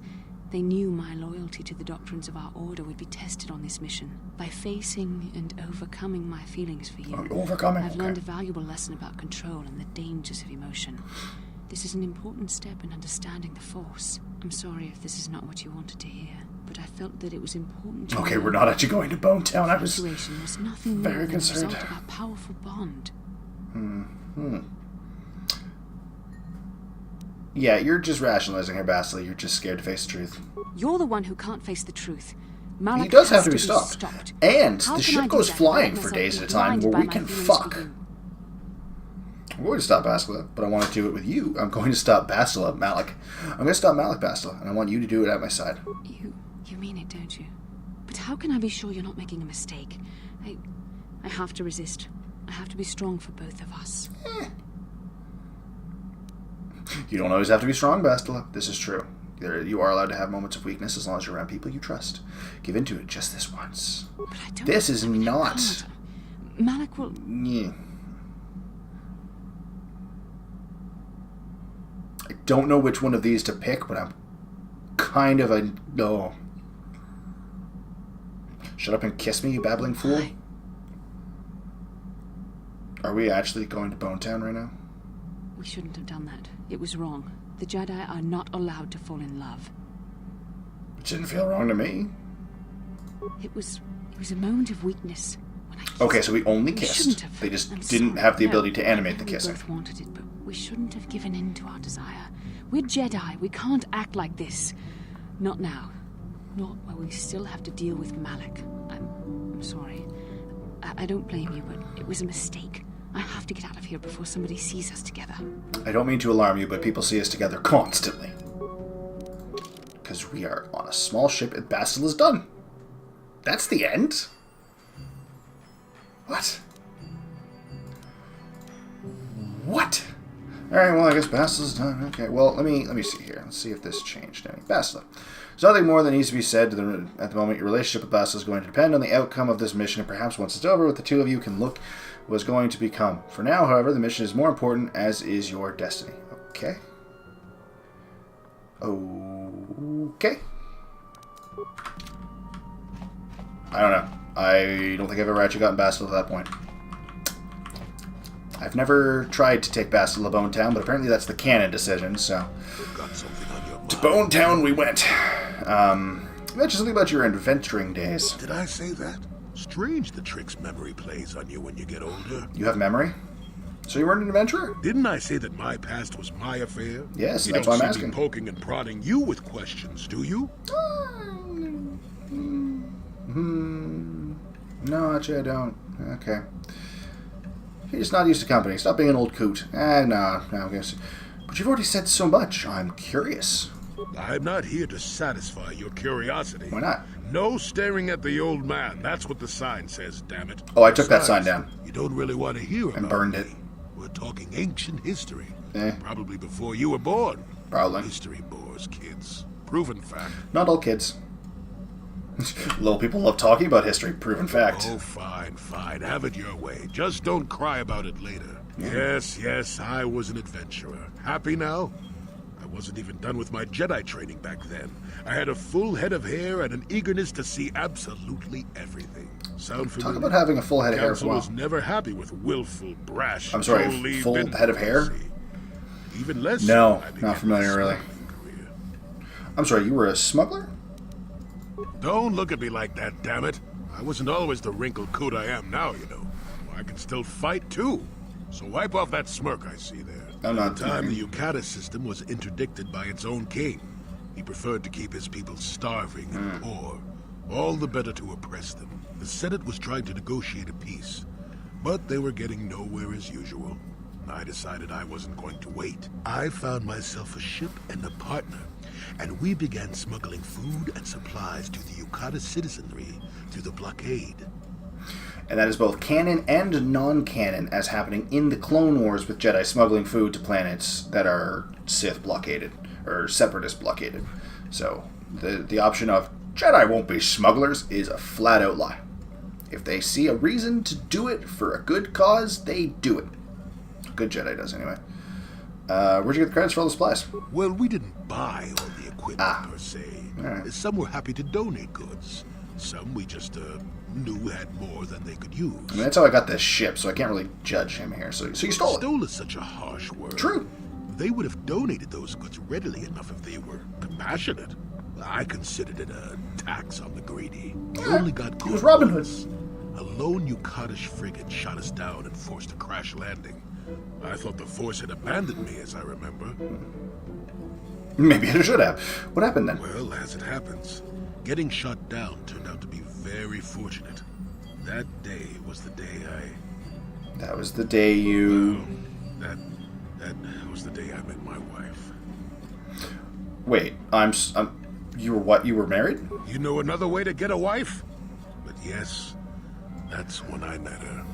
They knew my loyalty to the doctrines of our order would be tested on this mission. By facing and overcoming my feelings for you, I've learned a valuable lesson about control and the dangers of emotion. This is an important step in understanding the Force. I'm sorry if this is not what you wanted to hear, but I felt that it was important to Okay, we're not actually going to Bone Town. I was situation was nothing more very than concerned. a result of our powerful bond. Yeah, you're just rationalizing here, Bastil. You're just scared to face the truth. You're the one who can't face the truth. Malik He does has have to be stopped. And How the can I ship do goes that flying without for myself days being at a time blinded where by we my can feelings fuck. for you? I'm going to stop Bastila, but I want to do it with you. I'm going to stop Bastila, Malik. I'm going to stop Malik, Bastila, and I want you to do it at my side. You mean it, don't you? But how can I be sure you're not making a mistake? I have to resist. I have to be strong for both of us. You don't always have to be strong, Bastila. This is true. You are allowed to have moments of weakness as long as you're around people you trust. Give in to it just this once. But I don't. This is I mean, not. can't. Malik will. Yeah. I don't know which one of these to pick, but I'm kind of a no. Shut up and kiss me, you babbling fool. Are we actually going to Bone Town right now? We shouldn't have done that. It was wrong. The Jedi are not allowed to fall in love. It didn't feel wrong to me. It was a moment of weakness. When I kissed Okay, so we only We kissed. shouldn't have. They just I'm didn't sorry. have the No, ability to I animate know the kissing. We both wanted it, but we shouldn't have given in to our desire. We're Jedi. We can't act like this. Not now. Not while we still have to deal with Malik. I'm sorry. I don't blame you, but it was a mistake. I have to get out of here before somebody sees us together. I don't mean to alarm you, but people see us together constantly. Because we are on a small ship and Bastil is done. That's the end? What? What? Alright, well, I guess Bastil's done. Okay, well, let me see here. Let's see if this changed any. Bastila. There's nothing more that needs to be said at the moment. Your relationship with Bastila is going to depend on the outcome of this mission, and perhaps once it's over, what the two of you can look was going to become. For now, however, the mission is more important, as is your destiny. Okay. Okay. I don't know. I don't think I've ever actually gotten Bastila to that point. I've never tried to take Bastila to Bone Town, but apparently that's the canon decision, so... Got something on your mind. To Bone Town we went. You mentioned something about your adventuring days. Did I say that? Strange the tricks memory plays on you when you get older. You have memory? So you weren't an adventurer? Didn't I say that my past was my affair? Yes, you that's don't why I'm see asking. me poking and prodding you with questions, do you? No, actually I don't. Okay. You're just not used to company. Stop being an old coot. No, I guess. But you've already said so much. I'm curious. I'm not here to satisfy your curiosity. Why not? No staring at the old man. That's what the sign says, damn it. Oh, I took that sign down. You don't really want to hear about And burned me. it. We're talking ancient history. Eh. Probably before you were born. Probably. History bores kids. Proven fact. Not all kids. Little people love talking about history. Proven fact. Oh, fine, fine. Have it your way. Just don't cry about it later. Yes, I was an adventurer. Happy now? I wasn't even done with my Jedi training back then. I had a full head of hair and an eagerness to see absolutely everything. Sound familiar? Talk about having a full head of hair for Council a was while. never happy with willful, brash, I'm sorry, no-leave full been head of hair? policy. Even less No, so when I began not familiar my really. smuggling career. I'm sorry, you were a smuggler? Don't look at me like that, damn it. I wasn't always the wrinkled coot I am now, you know. I can still fight, too. So wipe off that smirk I see there. I'm not At the time, the Yukata system was interdicted by its own king. He preferred to keep his people starving and poor, all the better to oppress them. The Senate was trying to negotiate a peace, but they were getting nowhere as usual. I decided I wasn't going to wait. I found myself a ship and a partner, and we began smuggling food and supplies to the Yukata citizenry through the blockade. And that is both canon and non-canon, as happening in the Clone Wars with Jedi smuggling food to planets that are Sith blockaded, or Separatist blockaded. So, the option of Jedi won't be smugglers is a flat-out lie. If they see a reason to do it for a good cause, they do it. A good Jedi does, anyway. Where'd you get the credits for all the supplies? Well, we didn't buy all the equipment per se. Alright. Some were happy to donate goods. Some we just knew had more than they could use. I mean, that's how I got this ship, so I can't really judge him here. So you stole it. Stole is such a harsh word. True. They would have donated those goods readily enough if they were compassionate. I considered it a tax on the greedy. We only got he was good Robin Hood. ones. A lone Yukatish frigate shot us down and forced a crash landing. I thought the Force had abandoned me, as I remember. Maybe it should have. What happened then? Well, as it happens, getting shot down turned out to be very fortunate. That day was the day That was the day you... that was the day I met my wife. Wait, you were what? You were married? You know another way to get a wife? But yes, that's when I met her.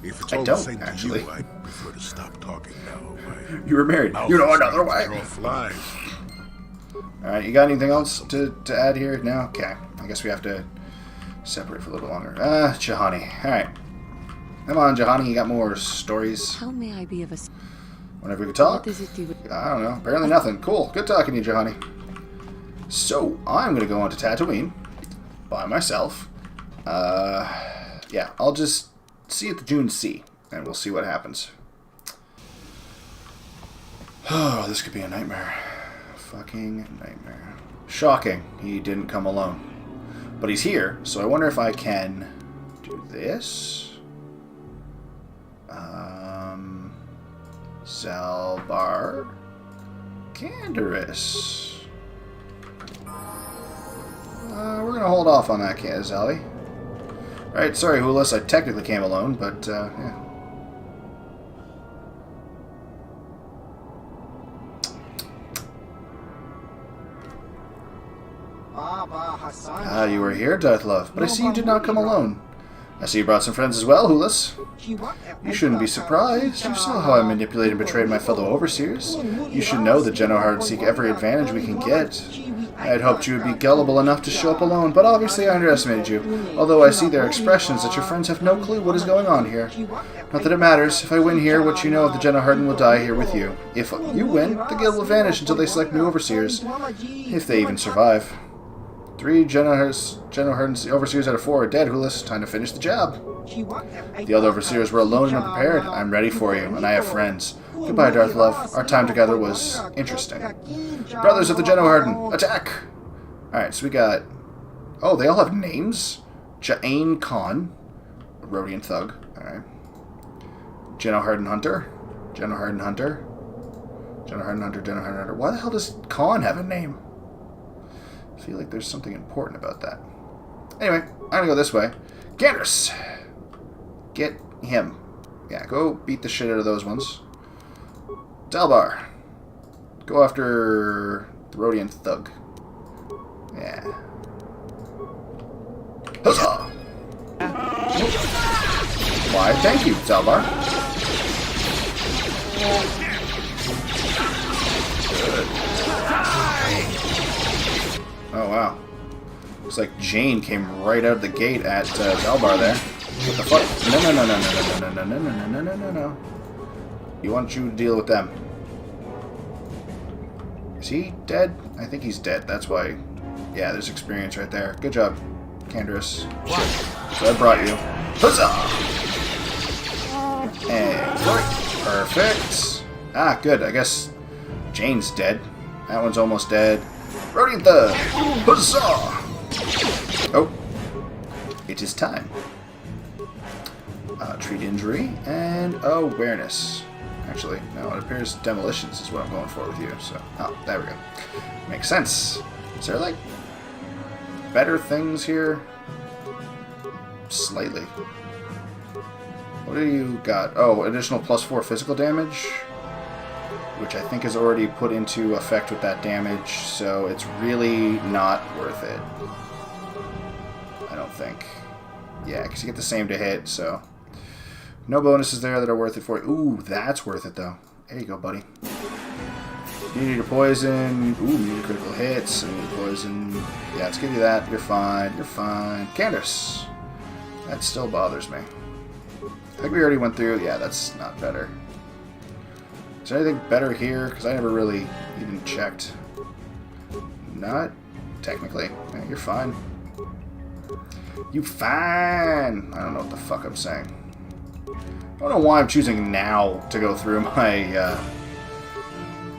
If it's I all don't, the same actually. to you, I'd prefer to stop talking now. You were married. My You know mouth is another starting way. to draw flies. Alright, you got anything else to add here? No? Okay. I guess we have to separate for a little longer. Jahani. Alright. Come on, Jahani, you got more stories? How may I be of a... Whenever we could talk? What is it you... I don't know. Apparently nothing. Cool. Good talking to you, Jahani. So, I'm going to go on to Tatooine by myself. Yeah, I'll just see you at the Dune Sea, and we'll see what happens. Oh, this could be a nightmare. Fucking nightmare. Shocking. He didn't come alone. But he's here, so I wonder if I can do this. Zalbar Canderous. We're gonna hold off on that, Zally. Alright, sorry, Hulas, I technically came alone, but, yeah. You were here, Darthlove, but I see you did not come alone. I see you brought some friends as well, Hulas. You shouldn't be surprised. You saw how I manipulated and betrayed my fellow overseers. You should know that Genohard seek every advantage we can get. I had hoped you would be gullible enough to show up alone, but obviously I underestimated you, although I see their expressions that your friends have no clue what is going on here. Not that it matters. If I win here, what you know of the Genoharden will die here with you. If you win, the guild will vanish until they select new overseers, if they even survive. 3 Genoharden overseers out of 4 are dead, Hulas. Time to finish the job. The other overseers were alone and unprepared. I'm ready for you, and I have friends. Goodbye, Darthlove. Our time together was interesting. Brothers of the Genoharden, attack! Alright, so we got... Oh, they all have names? Ja'ain Khan, a Rhodian thug. Alright. General Harden Hunter. General Harden Hunter. General Harden Hunter, General Harden Hunter. Why the hell does Khan have a name? I feel like there's something important about that. Anyway, I'm gonna go this way. Gandris! Get him. Yeah, go beat the shit out of those ones. Dalbar. Go after the Rhodian thug. Yeah. Huzzah! Why, thank you, Dalbar. Good. Oh, wow. Looks like Jane came right out of the gate at Dalbar there. What the fuck? No, no, no, no, no, no, no, no, no, no, no, no, no. You want you to deal with them. Is he dead? I think he's dead. That's why. Yeah, there's experience right there. Good job, Candace. So I brought you. Huzzah! And perfect. Ah, good. I guess Jane's dead. That one's almost dead. Rhodian Thug! Huzzah! Oh. It is time. Treat injury and awareness. Actually, no, it appears demolitions is what I'm going for with you. So, oh, there we go. Makes sense. Is there, like, better things here? Slightly. What do you got? Oh, additional +4 physical damage, which I think is already put into effect with that damage, so it's really not worth it. I don't think. Yeah, because you get the same to hit, so... No bonuses there that are worth it for you. Ooh, that's worth it, though. There you go, buddy. Immunity to poison. Ooh, immunity to critical hits. Immunity to poison. Yeah, let's give you that. You're fine. You're fine. Candace. That still bothers me. I think we already went through. Yeah, that's not better. Is there anything better here? Because I never really even checked. Not technically. Yeah, you're fine. You fine. I don't know what the fuck I'm saying. I don't know why I'm choosing now to go through my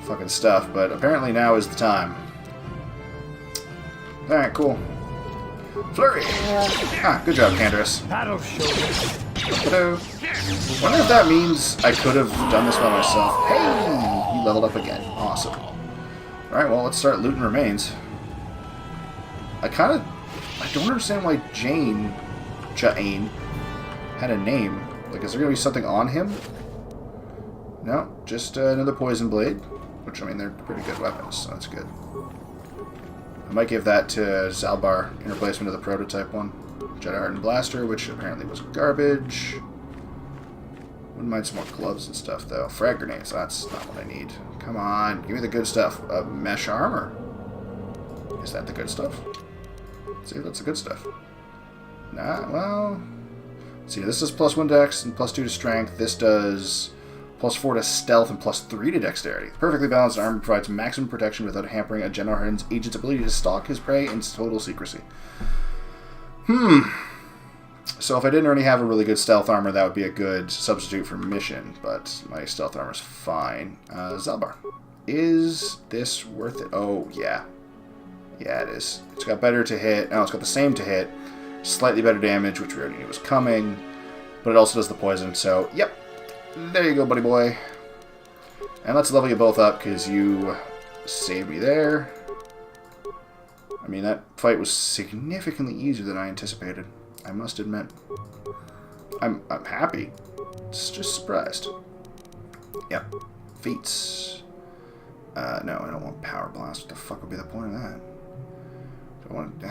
fucking stuff, but apparently now is the time. Alright, cool. Flurry! Ah, good job, Candace. That'll show you. Hello. Wonder if that means I could have done this by myself. Hey! You leveled up again. Awesome. Alright, well, let's start looting remains. I don't understand why Jane had a name. Like, is there going to be something on him? No, just another poison blade. Which, I mean, they're pretty good weapons, so that's good. I might give that to Zalbar in replacement of the prototype one. Jedi Hardened Blaster, which apparently was garbage. Wouldn't mind some more gloves and stuff, though. Frag grenades, that's not what I need. Come on, give me the good stuff. Mesh armor. Is that the good stuff? Let's see if that's the good stuff. Nah, well... See, this does +1 dex and +2 to strength. This does +4 to stealth and +3 to dexterity. Perfectly balanced armor provides maximum protection without hampering a General Harden's agent's ability to stalk his prey in total secrecy. So if I didn't already have a really good stealth armor, that would be a good substitute for mission, but my stealth armor's fine. Zalbar. Is this worth it? Oh, yeah. Yeah, it is. It's got better to hit. No, it's got the same to hit. Slightly better damage, which we already knew was coming. But it also does the poison, so, yep. There you go, buddy boy. And let's level you both up, because you saved me there. I mean, that fight was significantly easier than I anticipated. I must admit. I'm happy. Just surprised. Yep. Feats. No, I don't want Power Blast. What the fuck would be the point of that? Do I want...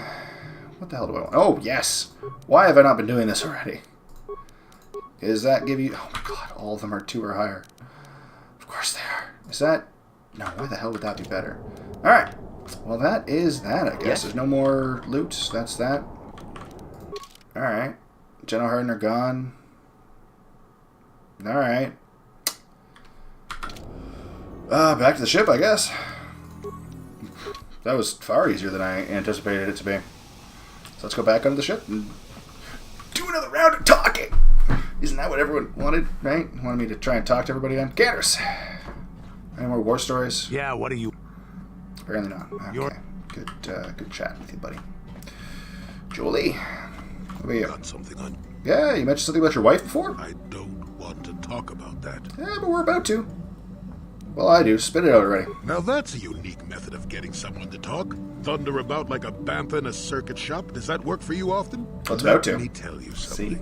What the hell do I want? Oh, yes! Why have I not been doing this already? Does that give you... Oh my god, all of them are 2 or higher. Of course they are. Is that... No, why the hell would that be better? Alright. Well, that is that, I guess. Yes. There's no more loot. That's that. Alright. General Harden are gone. Alright. Back to the ship, I guess. That was far easier than I anticipated it to be. So let's go back onto the ship and do another round of talking. Isn't that what everyone wanted, right? Wanted me to try and talk to everybody again? Ganners! Any more war stories? Yeah, what are you... Apparently not. Okay. Good chat with you, buddy. Jolie, what about you? Got something on. Yeah, you mentioned something about your wife before? I don't want to talk about that. Yeah, but we're about to. Well, I do. Spit it out already. Now that's a unique method of getting someone to talk. Thunder about like a bantha in a circuit shop. Does that work for you often? What's about to? Let me tell you something. See?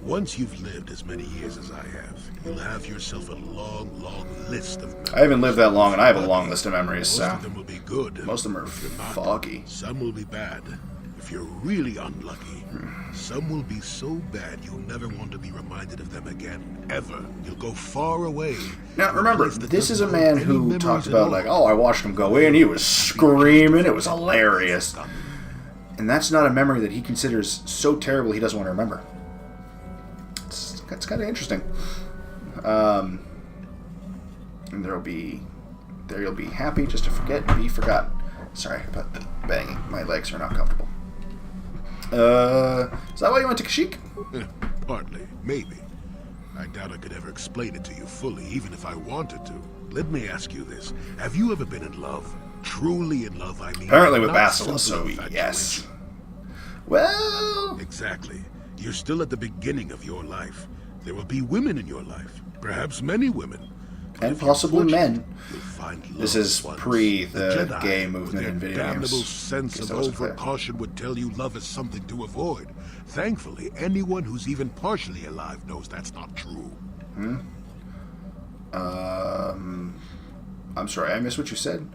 Once you've lived as many years as I have, you'll have yourself a long, long list of memories. I haven't lived that long, and I have a long list of memories, Most so... of them will be good. Most of them are If you're not, foggy. Some will be bad. If you're really unlucky, some will be so bad you'll never want to be reminded of them again. Ever. You'll go far away. Now, remember, this is a man who talked about, like, oh, I watched him go in, he was screaming, it was hilarious. And that's not a memory that he considers so terrible he doesn't want to remember. It's kind of interesting. And there you'll be happy just to forget and be forgotten. Sorry about the banging. My legs are not comfortable. Is that why you went to Kashyyyk? Partly. Maybe. I doubt I could ever explain it to you fully, even if I wanted to. Let me ask you this. Have you ever been in love? Truly in love, I mean. Apparently with not Bastila, simple so yes. infatuation. Well... Exactly. You're still at the beginning of your life. There will be women in your life. Perhaps many women. But And if you're possibly fortunate, men. you'll find This loved is ones. pre the Jedi, gay movement with in their video damnable games. sense Guess of that wasn't clear. overcaution would tell you love is something to avoid. Thankfully, anyone who's even partially alive knows that's not true. I'm sorry, I missed what you said.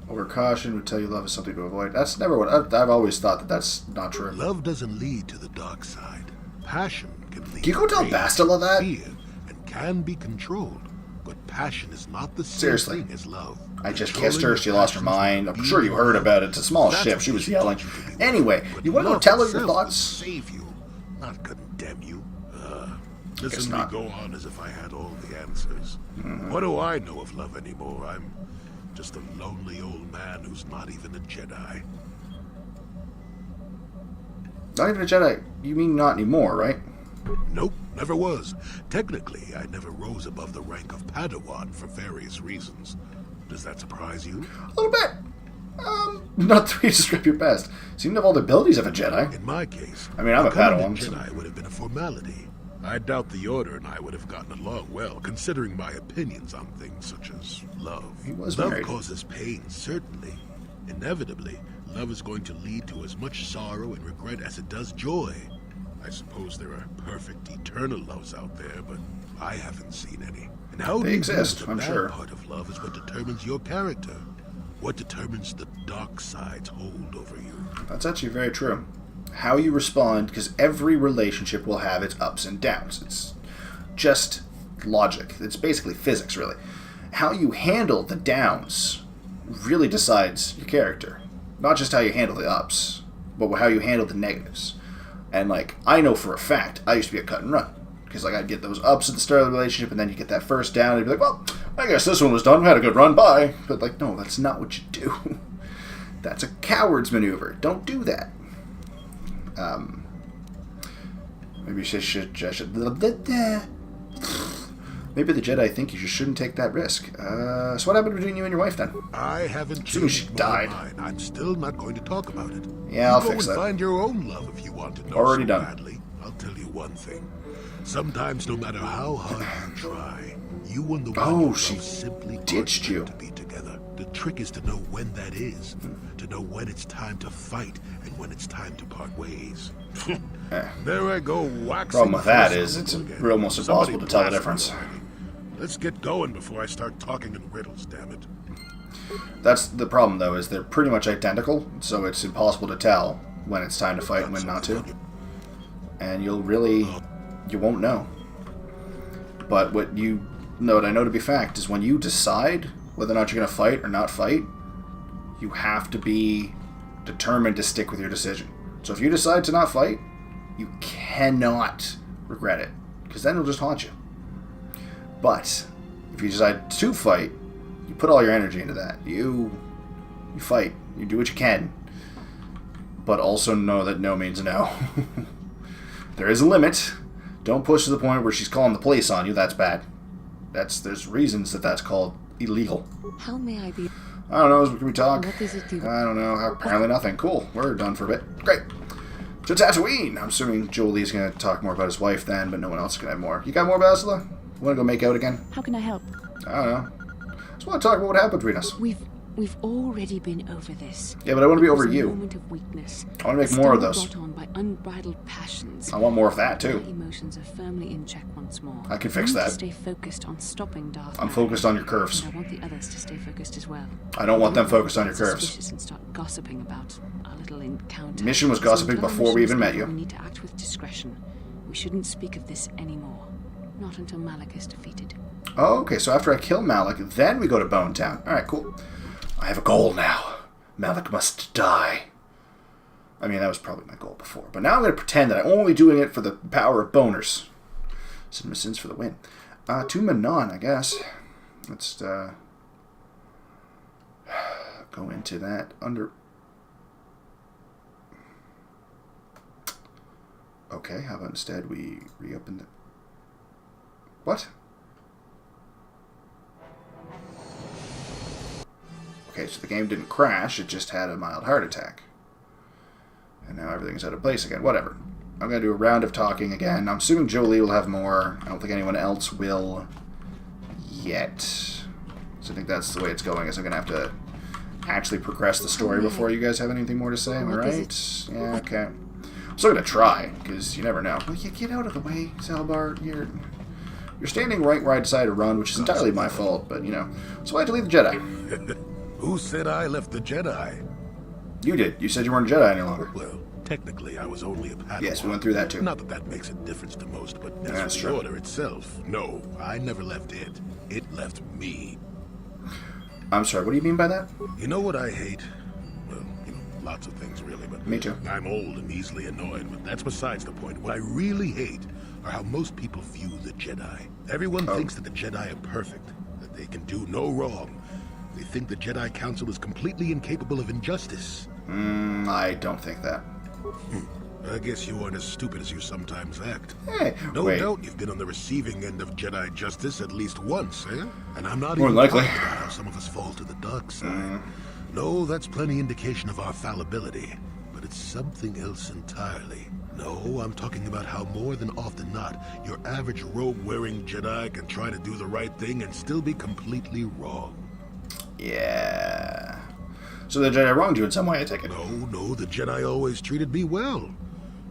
Overcaution would tell you love is something to avoid. That's never what... I've always thought that that's not true. Love doesn't lead to the dark side. Passion can lead Can you go to tell rage, Bastila that? fear, and can be controlled. But passion is not the same Seriously. thing as love. I just Controlling kissed her, your she lost her passions mind. will I'm be sure you heard about it. It's a small That's ship. what She was they yelling. teach you to be. Anyway, But you want to go love tell her your itself will thoughts? save you, not condemn you. guess Listen to me not. go on as if I had all the answers. What do I know of love anymore? I'm just a lonely old man who's not even a Jedi. Not even a Jedi. You mean not anymore, right? Nope, never was. Technically, I never rose above the rank of Padawan for various reasons. Does that surprise you? A little bit. Not the way you describe your past. Seem to have all the abilities of a Jedi. In my case, I mean, I'm a becoming Padawan, so- Jedi would have been a formality. I doubt the Order and I would have gotten along well, considering my opinions on things such as love. He was Love married. causes pain, certainly. Inevitably, love is going to lead to as much sorrow and regret as it does joy. I suppose there are perfect, eternal loves out there, but I haven't seen any. And how They do you exist, use the I'm bad sure. part of love is what determines your character. What determines the dark side's hold over you. That's actually very true. How you respond, because every relationship will have its ups and downs. It's just logic. It's basically physics, really. How you handle the downs really decides your character. Not just how you handle the ups, but how you handle the negatives. And, like, I know for a fact, I used to be a cut and run. Because, like, I'd get those ups at the start of the relationship, and then you get that first down, and you'd be like, well, I guess this one was done. We had a good run, bye. But, like, no, that's not what you do. That's a coward's maneuver. Don't do that. Maybe I should maybe the Jedi think you just shouldn't take that risk. So what happened between you and your wife, then? I haven't Soon as changed she my died. mind. I'm still not going to talk about it. Yeah, I'll You fix go and that. find your own love if you want to know Already so done. badly. I'll tell you one thing. Sometimes, no matter how hard you try, you and the one Oh, you love she simply aren't ditched you. meant to be together. The trick is to know when that is, to know when it's time to fight and when it's time to part ways. There I go, waxing. Problem with that philosophical is it's again. almost Somebody impossible to tell the blast me difference. already. Let's get going before I start talking in riddles, damn it. That's the problem, though, is they're pretty much identical, so it's impossible to tell when it's time to fight and when not to. And you won't know. But what I know to be fact is when you decide whether or not you're going to fight or not fight, you have to be determined to stick with your decision. So if you decide to not fight, you cannot regret it, because then it'll just haunt you. But if you decide to fight, you put all your energy into that. You fight. You do what you can. But also know that no means no. There is a limit. Don't push to the point where she's calling the police on you. That's bad. There's reasons that's called illegal. How may I be? I don't know. Can we talk? What is it you... I don't know. Apparently nothing. Cool. We're done for a bit. Great. To Tatooine. I'm assuming Jolie's going to talk more about his wife then, but no one else is going to have more. You got more, Bastila? Want to go make out again? How can I help? I don't know. Just want to talk about what happened between us. We've already been over this. Yeah, but I want to be over It was a you. moment of weakness. I want to make more of those. Brought on by unbridled passions. I want more of that too. My emotions are firmly in check once more. I can fix need that. To stay focused on stopping Darth. I'm focused on your curves. And I want the others to stay focused as well. I don't want them focused on your curves. Suspicious and start gossiping about our little encounter. Mission was gossiping before we even met you. We need to act with discretion. We shouldn't speak of this anymore. Not until Malik is defeated. Oh, okay, so after I kill Malik, then we go to Bone Town. Alright, cool. I have a goal now. Malik must die. I mean, that was probably my goal before. But now I'm going to pretend that I'm only doing it for the power of boners. Cinema Sins for the win. To Manon, I guess. Let's go into that under... Okay, how about instead we reopen the... What? Okay, so the game didn't crash, it just had a mild heart attack. And now everything's out of place again. Whatever. I'm going to do a round of talking again. I'm assuming Jolie will have more. I don't think anyone else will yet. So I think that's the way it's going, is I'm going to have to actually progress the story before you guys have anything more to say. Am I right? Yeah, okay. I'm still going to try, because you never know. Well, you get out of the way, Salbar. You're standing right where I decided to run, which is entirely my fault, but, you know. So I had to leave the Jedi. Who said I left the Jedi? You did. You said you weren't a Jedi any longer. Well, technically, I was only a Padawan. Yes, we went through that too. Not that that makes a difference to most, but as That's for true. the Order itself, no, I never left it. It left me. I'm sorry, what do you mean by that? You know what I hate? Well, you know, lots of things really, but... Me too. I'm old and easily annoyed, but that's besides the point. What I really hate are how most people view the Jedi. Everyone thinks that the Jedi are perfect, that they can do no wrong. They think the Jedi Council is completely incapable of injustice. I don't think that. I guess you aren't as stupid as you sometimes act. Hey, No wait. doubt you've been on the receiving end of Jedi justice at least once, eh? And I'm not More even likely. talking about how some of us fall to the dark side. No, that's plenty indication of our fallibility. But it's something else entirely. No, I'm talking about how more than often not, your average robe-wearing Jedi can try to do the right thing and still be completely wrong. Yeah. So the Jedi wronged you in some way, I take it. No, the Jedi always treated me well.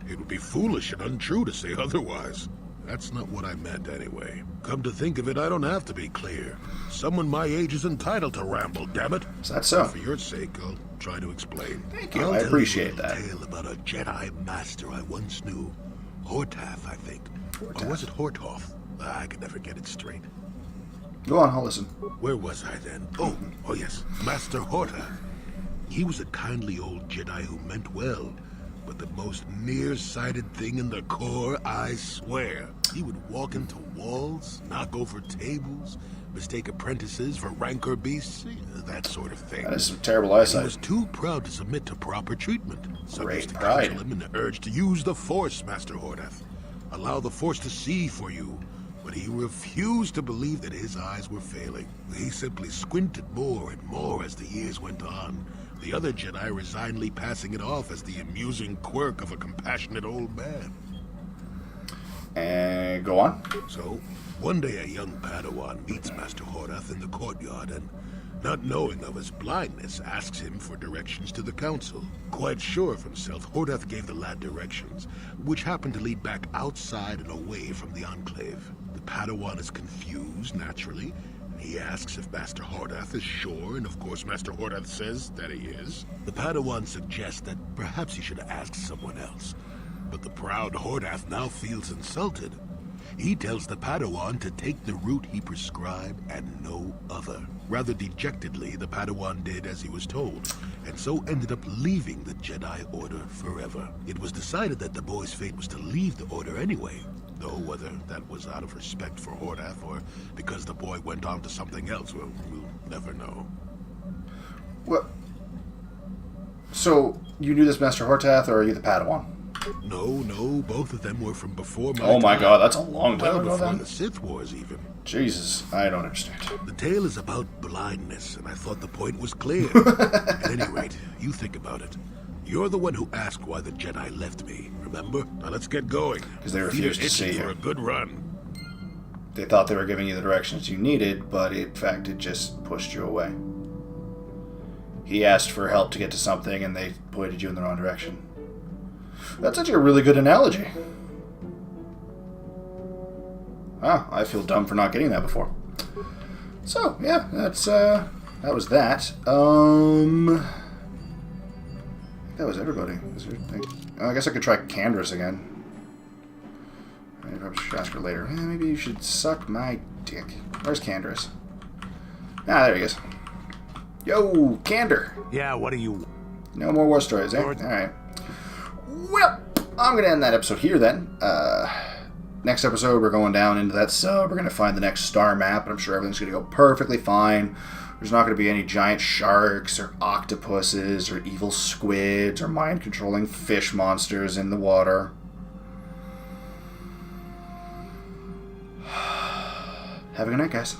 It would be foolish and untrue to say otherwise. That's not what I meant anyway. Come to think of it, I don't have to be clear. Someone my age is entitled to ramble, damn it. Is that so? For your sake, I'll try to explain. Thank you, I'll I tell appreciate you a that. tale about a Jedi master I once knew. Hortath, I think. Hortath. Or was it Hortoth? I could never get it straight. Go on, I'll listen. Where was I then? Oh yes, Master Hortath. He was a kindly old Jedi who meant well, but the most nearsighted thing in the Corps, I swear. He would walk into walls, knock over tables, mistake apprentices for rancor beasts, that sort of thing. That is some terrible He eyesight. was too proud to submit to proper treatment. Some Great used to pride. counsel him in the urge to use the Force, Master Hortath. Allow the Force to see for you. But he refused to believe that his eyes were failing. He simply squinted more and more as the years went on. The other Jedi resignedly passing it off as the amusing quirk of a compassionate old man. And go on. So, one day a young Padawan meets Master Hortath in the courtyard and, not knowing of his blindness, asks him for directions to the council. Quite sure of himself, Hortath gave the lad directions, which happened to lead back outside and away from the Enclave. The Padawan is confused, naturally, and he asks if Master Hortath is sure, and of course Master Hortath says that he is. The Padawan suggests that perhaps he should ask someone else, but the proud Hortath now feels insulted. He tells the Padawan to take the route he prescribed and no other. Rather dejectedly, the Padawan did as he was told, and so ended up leaving the Jedi Order forever. It was decided that the boy's fate was to leave the Order anyway, though whether that was out of respect for Hortath or because the boy went on to something else, well, we'll never know. What? So, you knew this Master Hortath, or are you the Padawan? No, both of them were from before my Oh my time. god, that's a long time Well, ago before then. the Sith Wars, even. Jesus, I don't understand. The tale is about blindness, and I thought the point was clear. At any rate, you think about it. You're the one who asked why the Jedi left me, remember? Now let's get going. 'Cause they Feet are refused to itching see for you. a good run. they thought they were giving you the directions you needed, but in fact it just pushed you away. He asked for help to get to something, and they pointed you in the wrong direction. That's actually a really good analogy. Wow, I feel dumb for not getting that before. So, yeah, that was that. That was everybody. I guess I could try Candace again. I probably should ask her later. Maybe you should suck my dick. Where's Candace? Ah, there he is. Yo, Candor. Yeah, what do you... No more war stories, eh? Alright. Well, I'm going to end that episode here then. Next episode, we're going down into that sub. We're going to find the next star map, and I'm sure everything's going to go perfectly fine. There's not going to be any giant sharks or octopuses or evil squids or mind-controlling fish monsters in the water. Have a good night, guys.